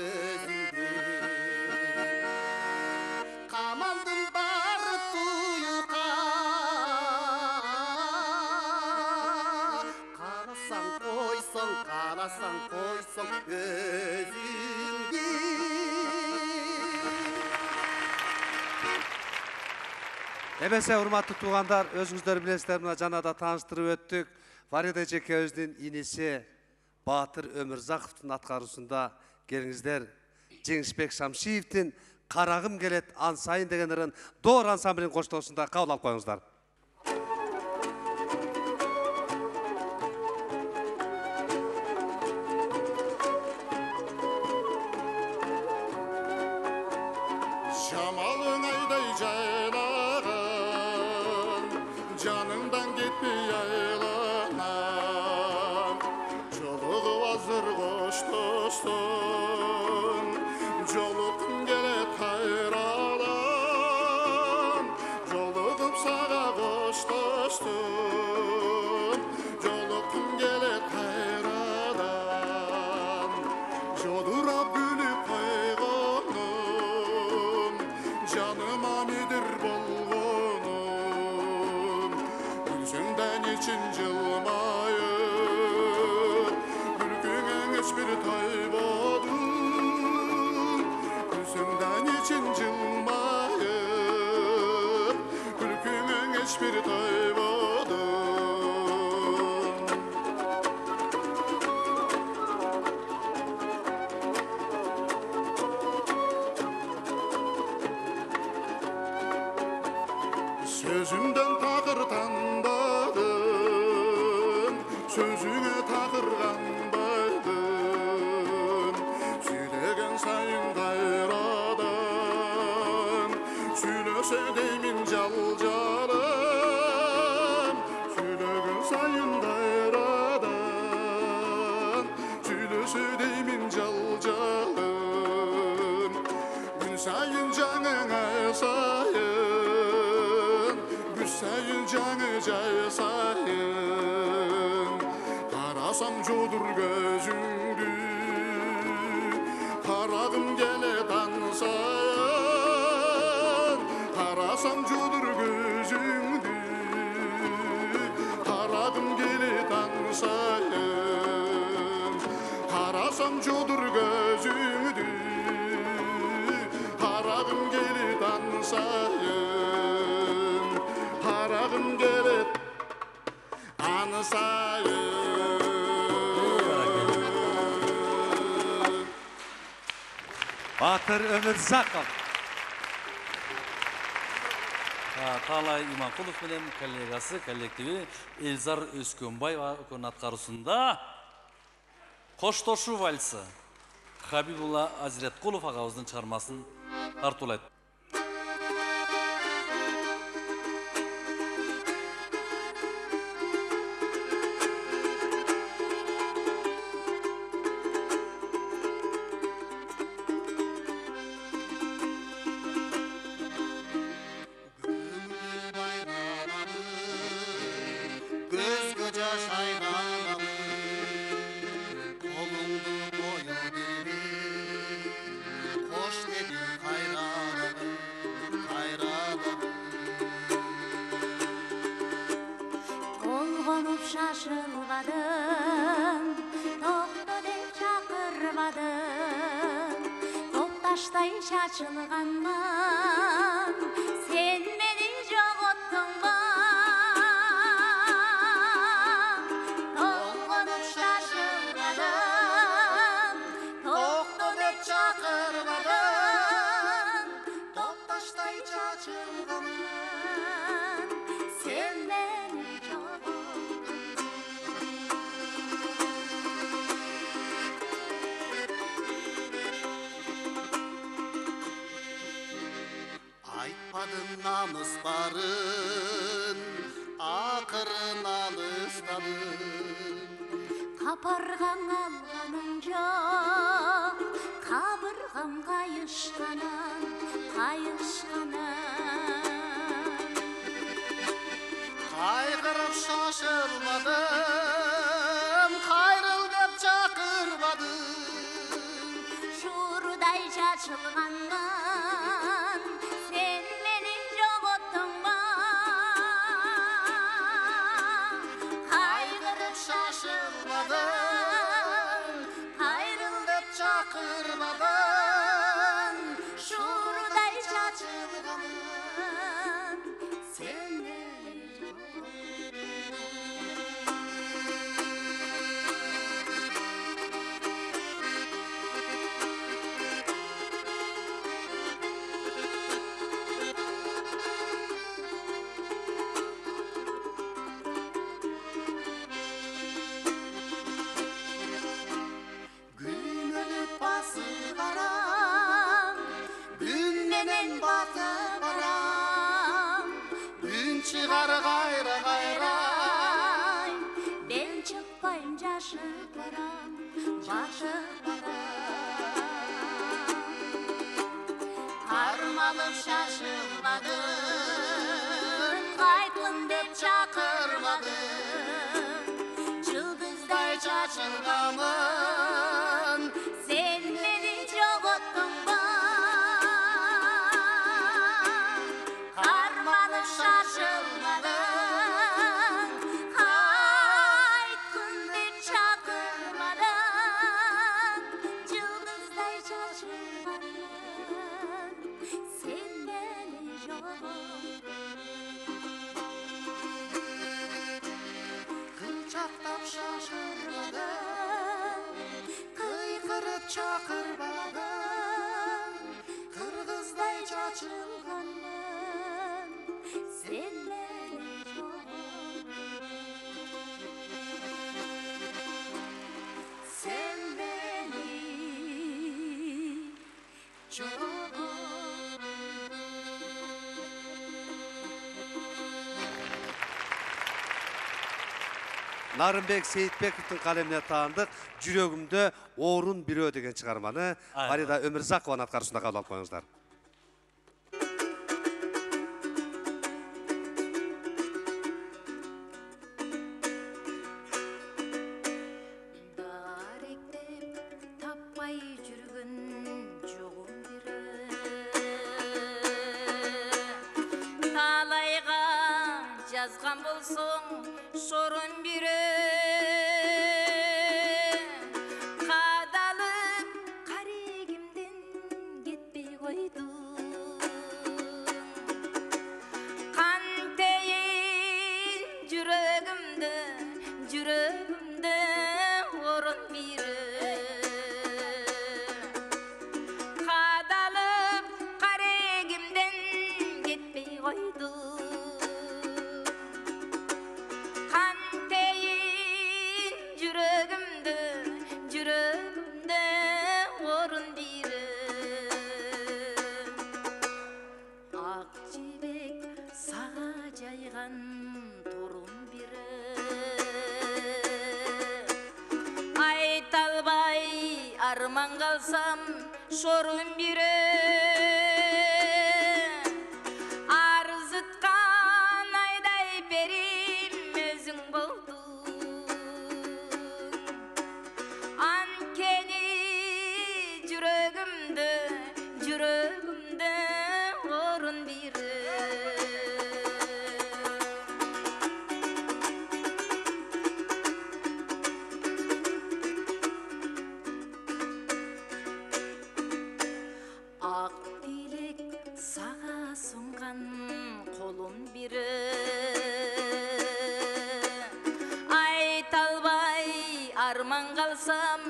өзіңде. Қамалдым бары тұйылға, қарасаң қойсың өзіңде. Эмесе урматтуу туугандар, өзүңүздөр билесиздер, мына жанада тааныштырып өттүк. Фарида эжекебиздин иниси Баатыр Өмүрзаковдун аткаруусунда келиңиздер Жеңишбек Шамшиевдин «Карагым келет ан сайын» деген ырын Доор ансамблинин коштоосунда кабыл алып коюңуздар. Şamalın ayday caylagan, canımdan gitmey aylanan. Çoluğu hazır koş dostum, çoluğum gelet hayralan. Çoluğum sağa koş dostum, çoluğum gelet hayralan. Çodura gülüp hayranım, canıma nedir bolğunum. Yüzünden için cılmayıp, gülgünen hiçbir taybadım. Yüzünden için cılmayıp, gülgünen hiçbir taybadım. Sözümden takır tandadım, sözüne takır kanbaydım. Söylegen sayın gayradan, söylese deymin cal-calım. Söylegen sayın gayradan, söylese deymin cal-calım. Gün sayın canına sayın, sayın canı cay sayın. Karasam jodur gözündü, karagım gele dansayın. Karasam jodur gözündü, karagım gele dansayın. Karasam jodur gözündü, karagım gele dansayın. Karagım gelet anısayın. Баатыр Өмүрзаков. Талай Иманкулов менен коллегасы, коллективи Элзар Өскөнбаева экөөнүн аткаруусунда Коштошу вальсы Хабибулла Азиреткулов агабыздын чыгармасын тартуулайт. Şaşılmadım, to'xta deb chaqirmadim. To'xtashday chachilganman, sen meni yo'qotdingmi? To'xta deb chaqirmadim, to'xta deb chaqirmadim. Adım namus barın Akırın alıştadın Kapargan alganınca Kabırgam kayışkanan Kaygırıp şaşırmadım Kayrıl dep çakırmadım Şuruday çaçılgandan Sen beni jogottun ba Kaygırıp şaşırmadım Kayrıl dep çakırmadım Şuruday çaçılgandan Sen beni Gün ölüp bası baram Gün menen batı baram Gün çıkar gayra gayra Ben çıkmayınca şıklarım Başı Harmalıp şaşırmadın Kaytın dep çakırmadın Cıldızday çaçılgamın Sen beni jogottun ba Harmalıp şaşırmadın Haytın dep çakırmadan Cıldızday çaçılmadın Sen beni jogottun Kılçaktap şaşırmadın Kıykırıp çakırmadın Kırgızday çaçılganın Sen beni jogottun Sen beni Narınbek Seyitbekov'un kalemine taandık. Жүрөгүмдө орун бирөө деген чыгарманы Фарида Өмүрзакованын аткарышында кабыл алып коюңуздар. Даректеп таппай жүргөн жогум бири талайга жазган болсоң сорун бири кадалып карегимден кетпей койду кантейин жүрөгүмдө орун бири кадалып карегимден кетпей койду кантейин жүрөгүмдө орун бири ак жибек сага жайган торун бири айта албай арман калсам шорун бири арзыткан айдай берим өзүң болдуң анткени жүрөгүмдө орун бири ак тилек сага сунган колум бири айта албай арман калсам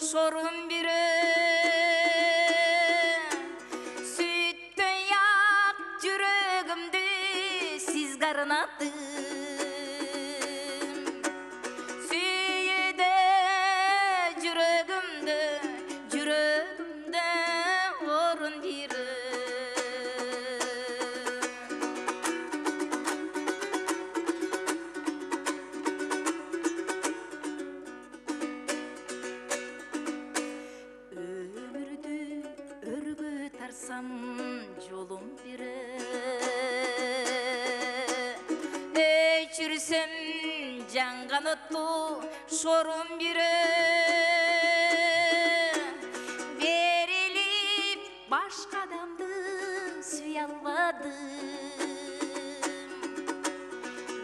шорун бири сүттөй ак жүрөгүмдү сиз карнадым сүйүдө жүрөгүмдө орун бири tanıttı şorun biri. Verilip başka adamdı suyalmadım.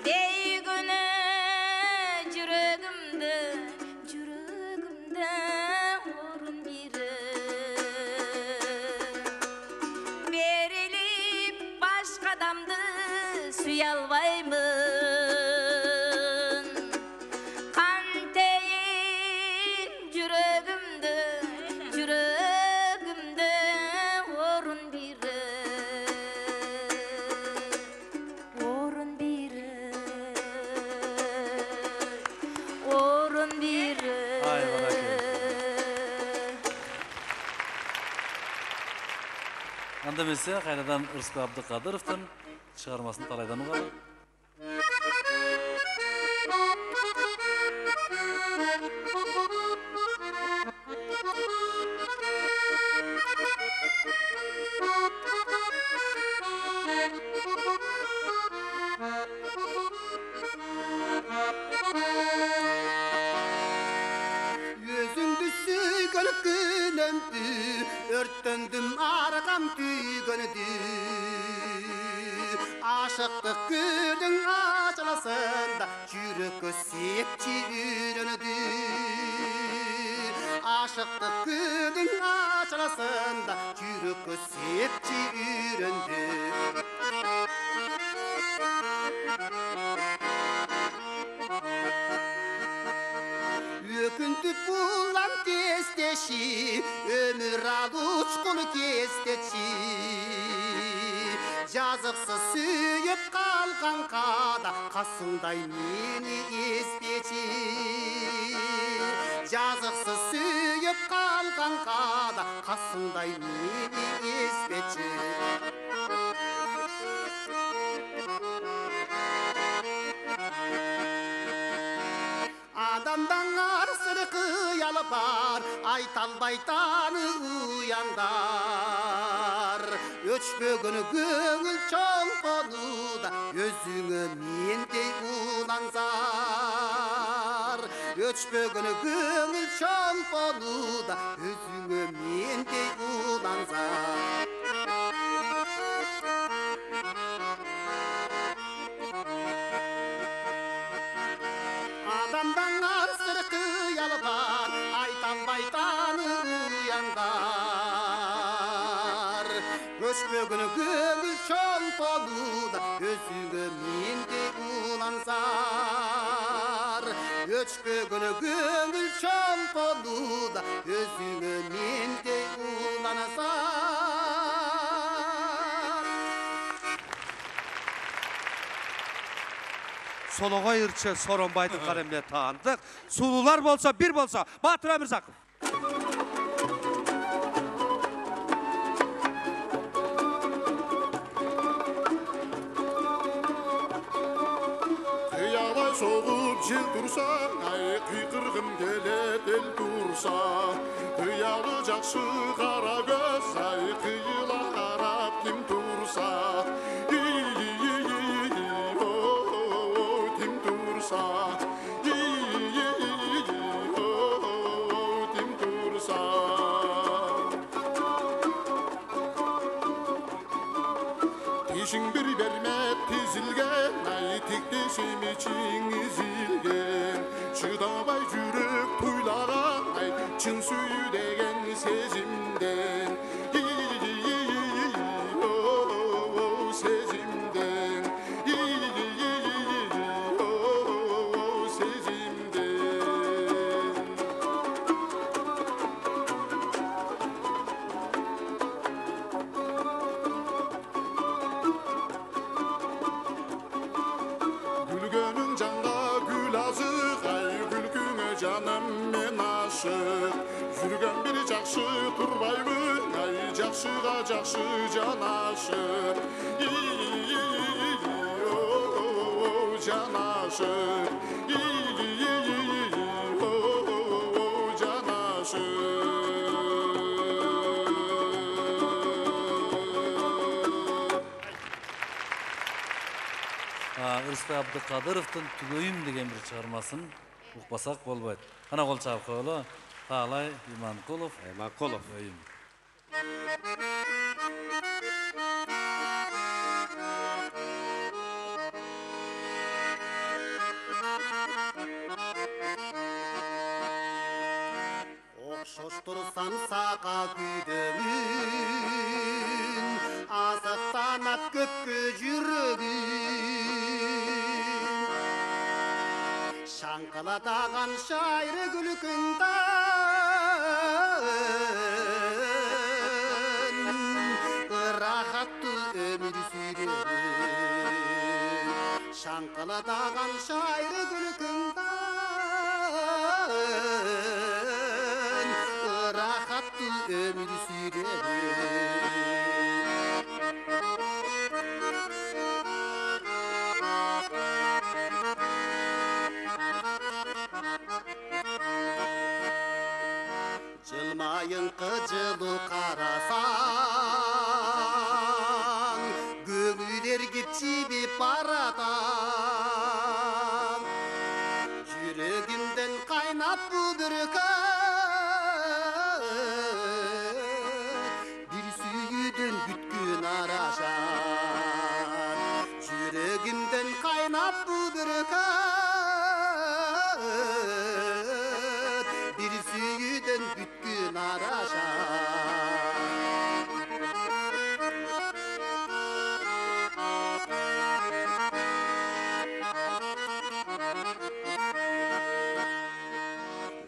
Dey güne yüreğimde orun biri. Verilip başka adamdı suyalmayımın. Kanteyin yüreğimde orun biri. Orun biri. Orun biri. Ay, bırakın. Anda mese kaynadan Irsık Abdülkadirov'tan çıkarmasını talaydan uğradı. Yüzüm düşsü gölgünümdü, örttündüm arkam tüygünüdü. Aşıklık gülün açılasında, yürek sepçi ürünüdü. Aşıklık gülün açılasında, yürek sepçi üründü. Öküntüp bulan kesteşi, ömür al uçkun kesteçi. Yazıksız süyüp kalkan kada, kasınday meni isteçi. Yazıksız süyüp kalkan kada, kasınday meni isteçi. Adamdan arsırı kıyalı var, aytal baytanı uyandar. Öçbөгünü göңül çoң konuda, gözüңe mendey ulanzar. Öçbөгünü göңül çoң konuda, gözüңe mendey ulanzar. Adamdan arsırı kıyalı var, aytan baytanı uyandar. Öçbөгünü göңül çoң konuda, gözüңe mendey ulanzar. Öçbөгünü göңül çoң konuda, gözüңe mendey ulanzar. Soloğa ırçı Soronbay'dın kalemine tanıdık. Sulular bolsa bir bolsa Batıra Mirzakov. Kıyalay soğup jel tursa, ay kıykırgım kelet el tursa. Kıyalı jakşı kara göz, ay kıyıla karap kim tursa. Tim tursa. Tim tursa. Tişin bir vermet tizilgen, ay tikleşim için izilgen. Çıdabay yürek tuylagan, ay çın suyu degen sezimden. Sezimden. Sezimden. Gülgönün canla gül azık, ay gülgüne canım men aşık. Yürgen bir jakşı turbaybın, ay jakşıga jakşı can aşık. Can aşık. Can aşık. Rıfkı Abdыкadыровдун Түгөйүм деген bir чыгармасын укпасак болбойт. Кана кол чабып коелу. Таалай Иманкулов. Иманкулов. Түгөйүм. Okşoştursan sağa güdümün Azıqtanat kökkü жүрөгүн Şankıladağan şairı gülükünden Rahatlı ömür sürüyorum Şankıladağan şairı gülükünden Rahatlı ömür sürüyorum Cılmayın kıcılı karasan Göğüler gipçibip baradan Yüreğimden kaynap bu bürkün Bir süyüdün bütkün araşan Yüreğimden kaynap bu bürkün Bir süyüdün bütkün araşan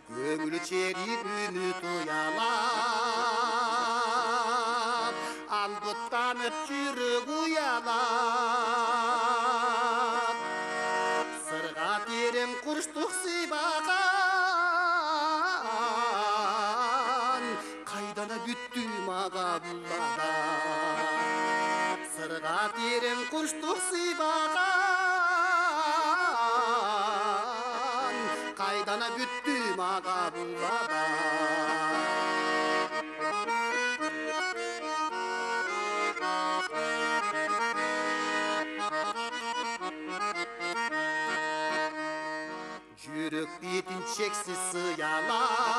Gömülü çeri ümit uyalan Albuttanıp çürük uyalan Sırğa derim kurştuk sibakan Kaydana büttüm ağa bulladan Sırğa derim kurştuk sibakan Kaydana büttüm ağa bulladan Yürek bitin çeksiz sıyalan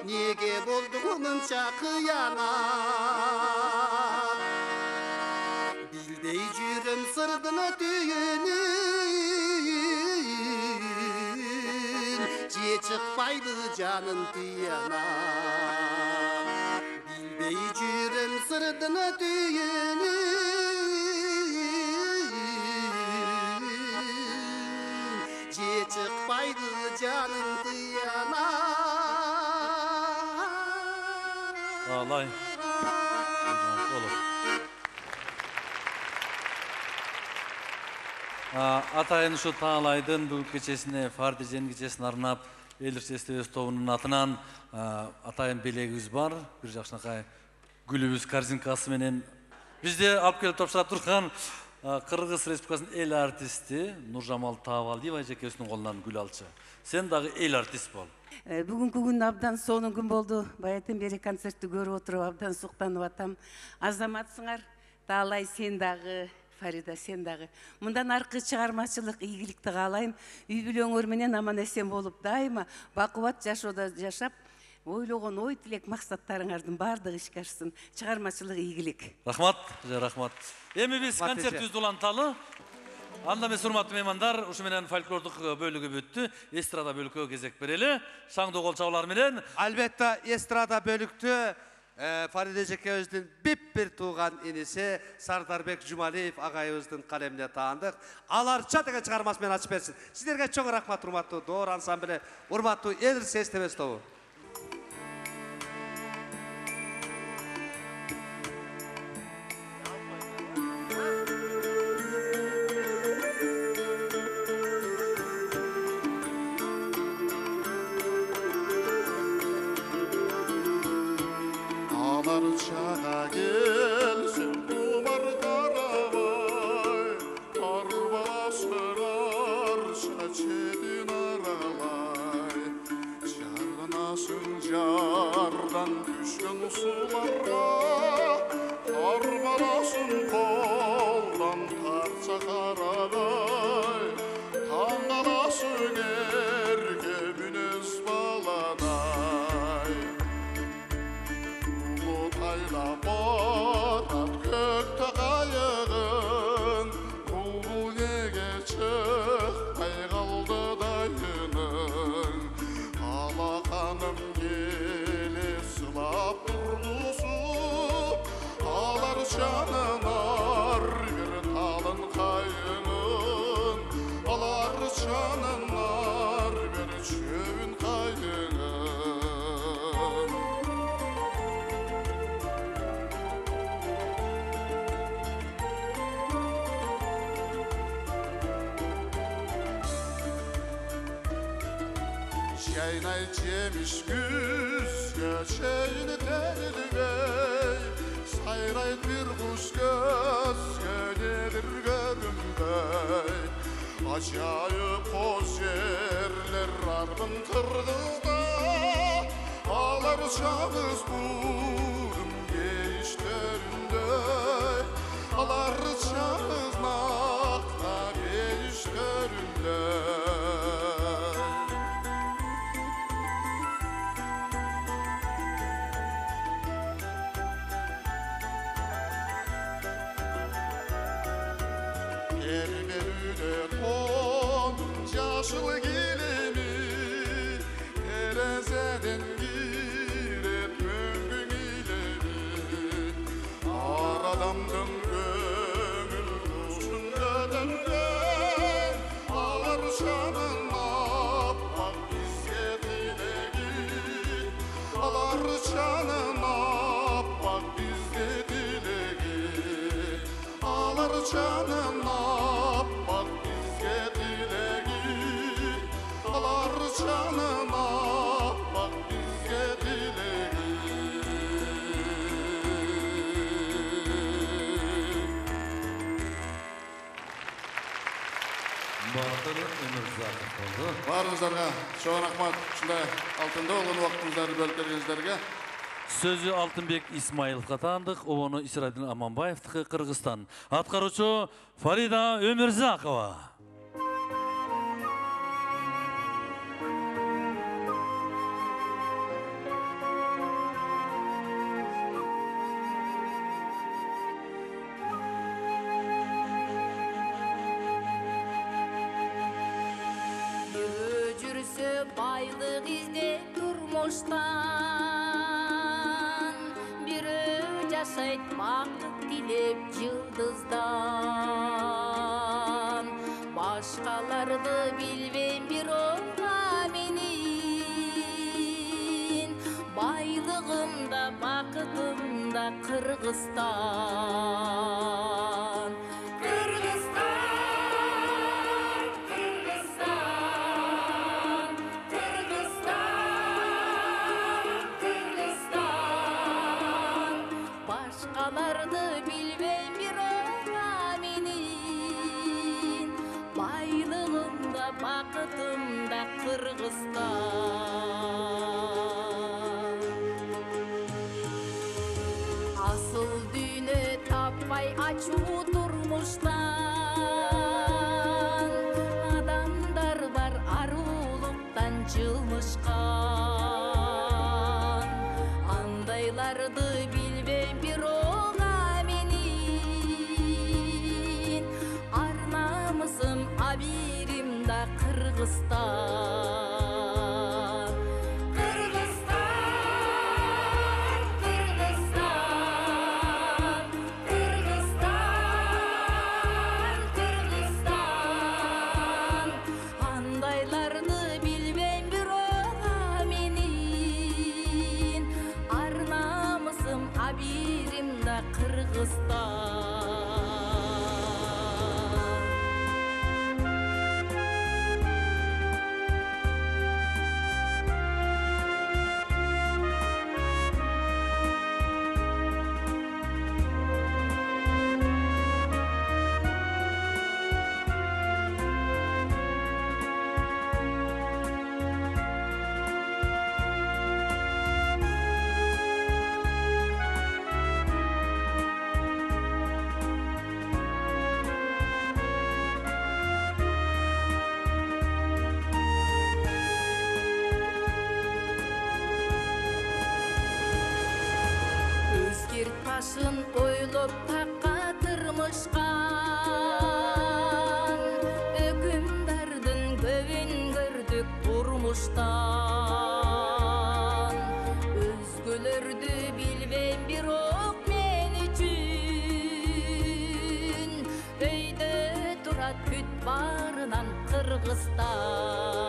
Nege bolduğumunca kıyanan Bildey jürüm sırdını düğünün Je çıkpaydı canın tıyana Bildey jürüm sırdını düğünün Je çıkpaydı canın tıyana Taалай Иманкулов. Атайын ушу Таалайдын бүгүнкү кечесине Фардижен кечесин арнап Элирчи эстебес тобунун атынан атайын белегибиз бар. Бир жакшынакай гүлүбүз корзинкасы менен бизде алып келип тапшыра турган Кыргыз Республикасынын эл артисти Нуржамал Таабалдиева эжекебиздин колунан гүл алчы. Сен дагы эл артист бол. Бүгүнкү күн абдан сонун күн болду. Баятен бери концертти көрүп отуруп абдан суктанып атам. Азаматсыңар. Таалай сен дагы, Фарида сен дагы. Мындан аркы чыгармачылык ийгиликти каалайм. Үй бүлөңөр менен аман эсен болуп дайыма бакубат жашоодо жашап, ойлогон ой тилек максаттарыңардын баардыгы ишке ашсын. Чыгармачылык ийгилик. Рахмат, рахмат. Эми биз концертибизди уланталы. Анда эмес урматтуу меймандар, ушу менен фольклордук бөлүгү бүттү. Эстрада бөлүккө кезек берели. Шаңдуу кол чабуулар менен. Албетте эстрада бөлүктү Фарида эжекебиздин бир тууган иниси Сардарбек Жумалиев агайыбыздын калемине таандык. Аларча деген чыгармасы менен ачып берсин. Сиздерге чоң рахмат урматтуу доор ансамбле, урматтуу Элирчи эстебес тобу. Çağa gelsin kumar karabay Arba sırar saçedin arabay Çağına жанар бер чөбүн кайдыган Жайнай жемиш күзгө чейин терилбей сайрайт бир куш көзгө недир көрүнбөй ажайып коз жерлер арбын кыргызда алар чаңыз бурун кейиштөрүндөй алар чаңыз накта кейиштөрүндөй Yaşıl gilimi terezeden giret mümkün ileri Aradamdın gönül kuşunda dönden Ağır şanın appak bizge dilegi Ağır şanın appak bizge dilegi Ağır şanın appak bizge dilegi Alar canıma bak bizge dilegi Батыр Өмірзақов болды. Барыңыздарға чоң рахмат ушундай алтында болгон убактыңыздарды бөлүп бергениңиздерге. Сөзі Алтынбек Исмаиловқа таандык, обону Исрадин Аманбаевтыкы Кыргызстан. Аткаруучу Фарида Өмірзақова. Байлык изде турмуштан бирөө жашайт бакыт тилеп жылдыздан башкаларды билбейм бирок менин байлыгымда бакытымда Кыргызстан Başkalardı bilmem bir ola menin Baylığımda, bakıtımda Kırgızstan Asıl düğünü tapmay açu turmuştan Adamlar var aruluktan cılmışkan Andaylardı bilmem bir ola menin Arnamusum abirimda Kırgızstan Kırgızstan, Kırgızstan Kırgızstan, Kırgızstan Andaylardı bilmem bir ola menin Arnamusum abirimda Kırgızstan Başın oylop takka tırmışkan Ökümdardın kövün gördük turmuştan Özgölördü bilmem bir ok men üçün Öyde turat küt барынан Кыргызстан.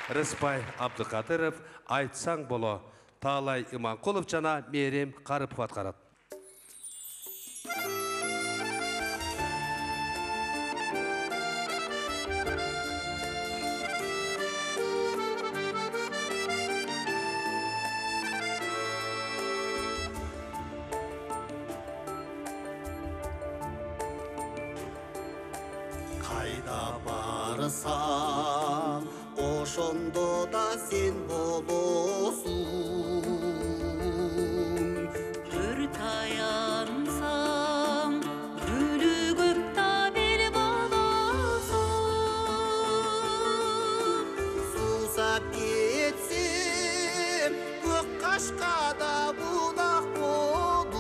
Рыспай Абдыкадыров айтсаң боло. Таалай Иманкулов жана Мерим Карыпов аткарат. Кайда барсам, ошондо да сен болосуң. Бір таянсам, үлігіп табел боласың. Сусап кетсем, көк қашқада будақ болуп.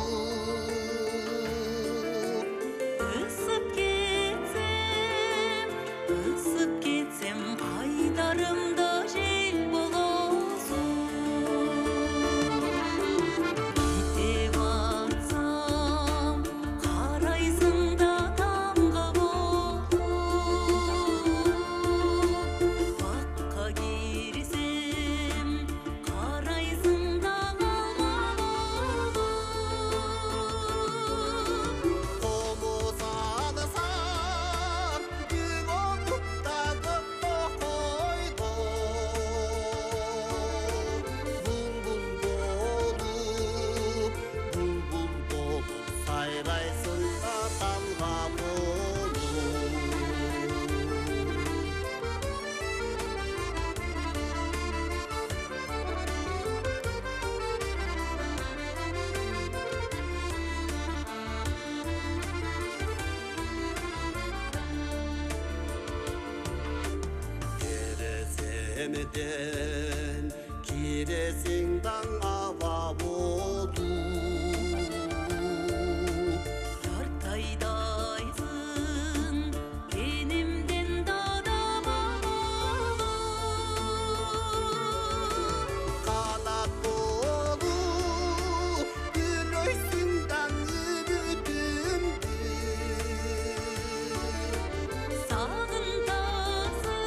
Ысып кетсем, айдарымда жел боласың. Кетіп атсам, қарайсың да тамға болып. Баққа кирсем, қарайсың да алма болып. Қомыз алсам, жүк отып да көкті қойды. Бұлбұл болып, сайрайсың да тамға болып. Terezemden kiresinden ava oldu. Yartaydaysın, benimden dada bağlı. Kanat olup gülüysünden ümitimdir. Sağıntasın,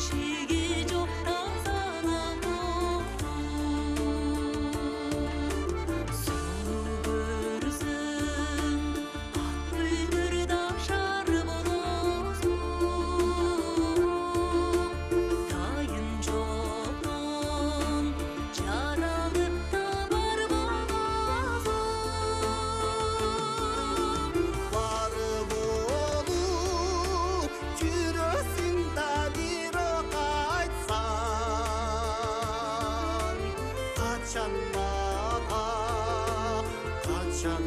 şegi жоқ тазана Соны көрсін, ақ бүлдірді жар боласың. Тайын жоқтан жаралып та бар боласың. Barım olup жүресіңді бір қайтсаң. Қачан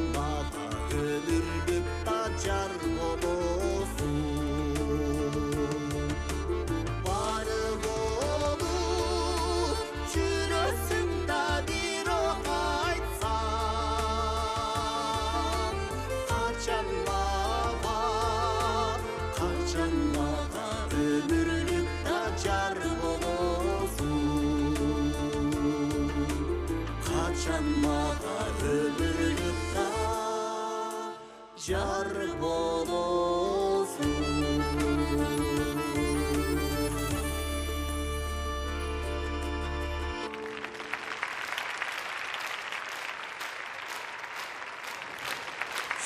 мага өмірлік та жар болосың. Барым olup жүресіңді бір қайтсаң. Қачан мага өмірлік та жар болосың. Қачан мага өмірлік та жар болосың.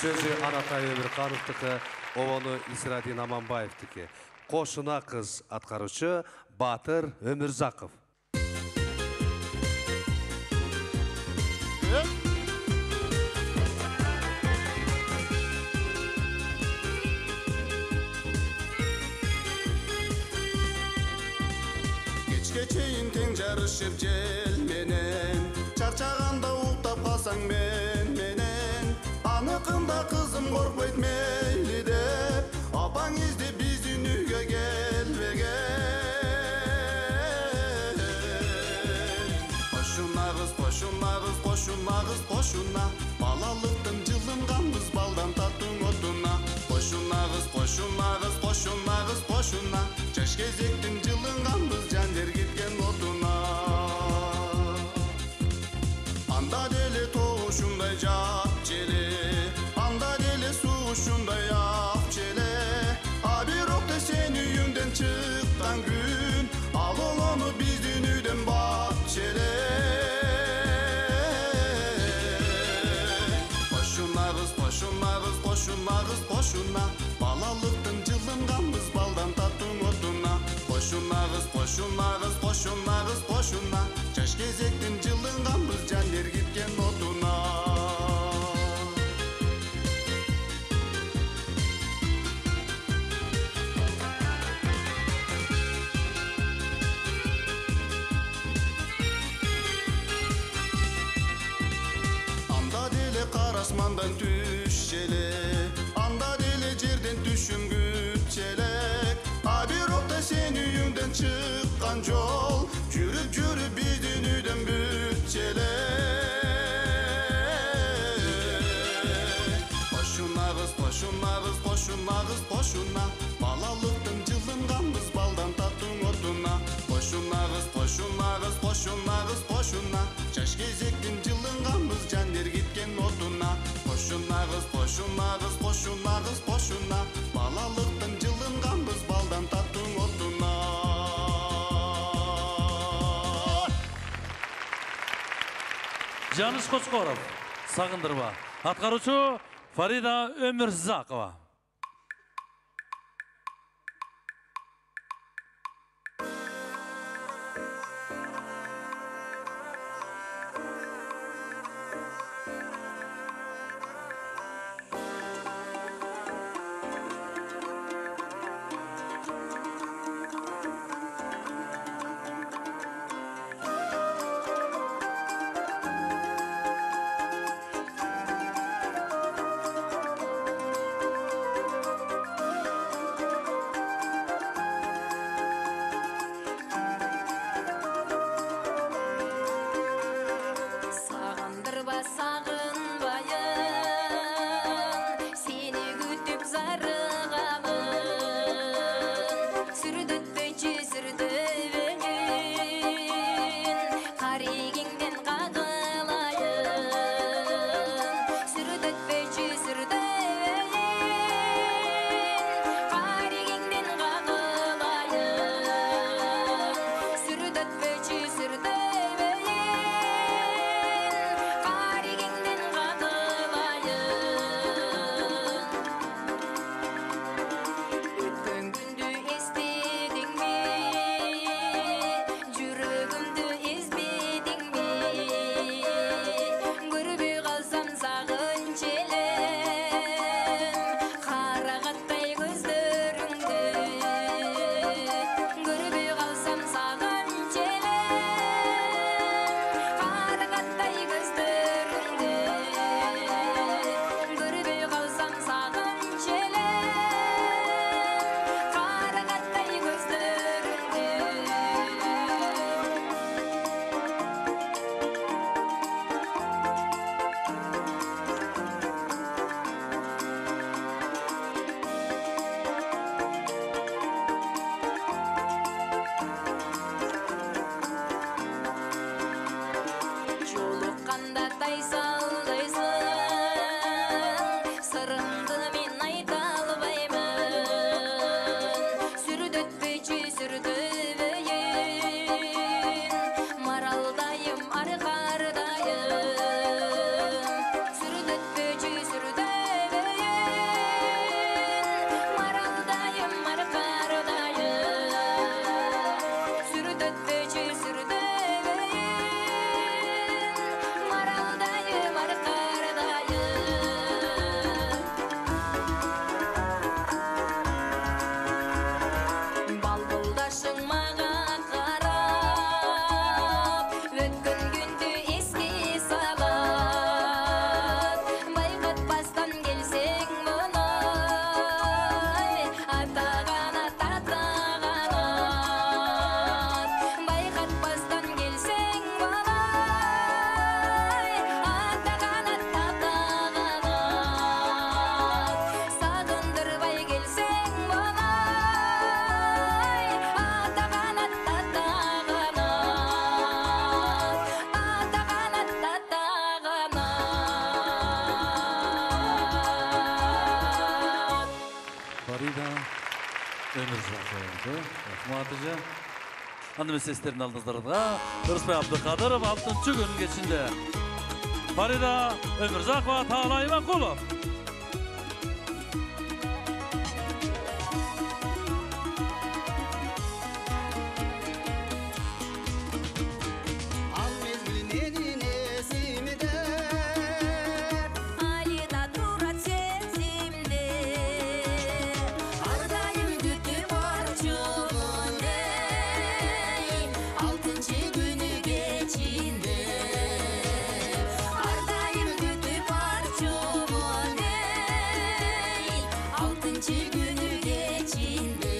Sözü Anatay Ömürkanov'taki, ovonu İsradin Amanbaev'tiki. Qo'shina qiz atqaruvchi Батыр Өмірзақов. чейин тең жарышып жел менен чарчаганда уктап калсаң мен менен аныкында кызым коркпойт мейли деп апаң издеп биздин үйгө келбеген кошунагыз кошунагыз кошунагыз кошуна балалыктын жылынганбыз балдан таттың отуна кошунагыз кошунагыз кошунагыз кошуна жаш кезектин жылынганбыз жан жер кеткен отуна анда деле тоо ушундай жап желе анда деле суу ушундай ак желе а бирокта сен үйүңдөн чыккан күн ал олону биздин үйдөн бак желе кошунагыз кошунагыз кошунагыз кошуна балалыктын жылынганбыз балдан таттың отуна кошунагыз кошунагыз кошунагыз кошуна жаш кезектин жылынганбыз жан жер кеткен отуна анда деле кара асмандан түш желе анда деле жерден түшүм күт желек а бирокта сен үйүңдөн чыккан жол жүрүп жүрүп биздин үйдөн бүт желек кошунагыз кошунагыз кошунагыз кошуна балалыктын жылынганбыз балдан таттың отуна кошунагыз кошунагыз кошунагыз кошуна жаш кезектин жылынганбыз жан жер кеткен отуна кошунагыз кошунагыз кошунагыз кошуна балалыктын жылынганбыз балдан таттың отуна Жаныш Кочкоров, сагындырба. Аткаруучу Фарида Өмүрзакова. Ömürзак oldu. Rahmat ece. Hanım seslerini aldığınızda Rıspay Abdülkadirov 6. gün geçinde. Farida Ömürзак ve Tağla İmankulov. Al mezgil esimde Alida turat sesimde Ardayım kütüp arçuğun ey 6. günü geçinde Ardayım kütüp arçuğun ey 6. günü geçinde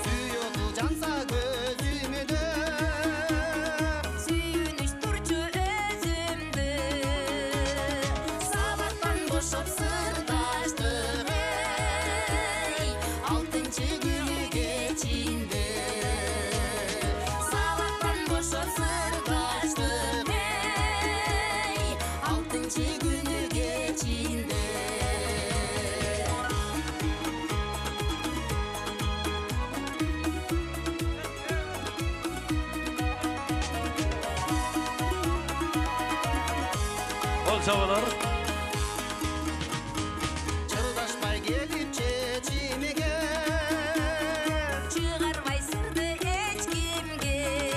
Suyudu cansa gözümde Suyunuş turcu özümdü Sabahtan boşup sırdaştık ey 6. günü geçinde Sabahtan boşup sırdaştık ey 6. günü geçinde Ol çavalar. Çırdaşmay gelip çeçimige Çıkarmay sırdı hiç kimge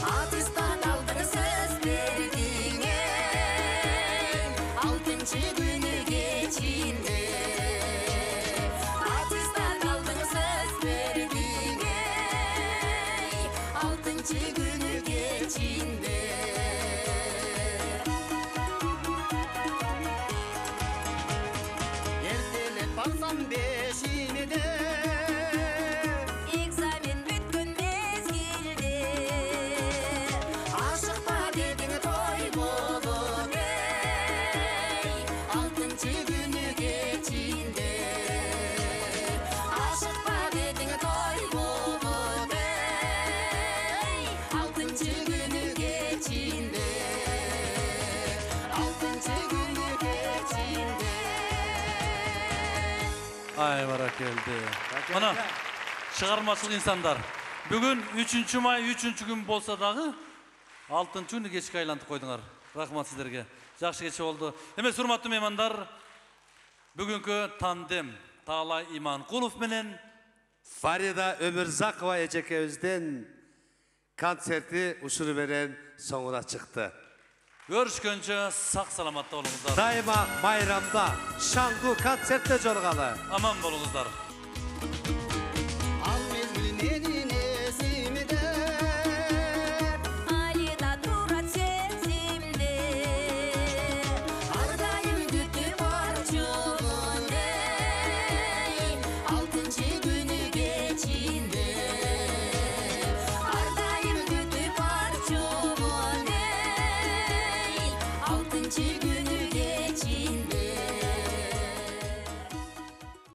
Atista kaldın söz verdin ey 6. günü geçinde Atista kaldın söz verdin ey 6. günü geçinde Ertelep barsam beşimde Egzamin bütkün mezgilde Aşıkta dedin toy bulup ey 6. günü geçinde Aşıkta dedin toy bulup ey 6. günü geçinde 6. günü geçinde Ay varak geldi. Mana çıkarmaçılık insanlar. Bugün 3. may 3. gün bolsa dağı 6. günü geçik aylantıp koydular. Rahmat sizlerge. Жақсы geçe oldu. Hemen hurmatlı mehmanlar. Bugünkü tandem Tağla İmankulov menen Farida Ömürзакова ejekebizden konserti uşunu veren soňuna çıktı. görüşkönçe sak salamatda olunuzlar. Daima bayramda, şangu konserte jolgalı. Aman bolunuzlar.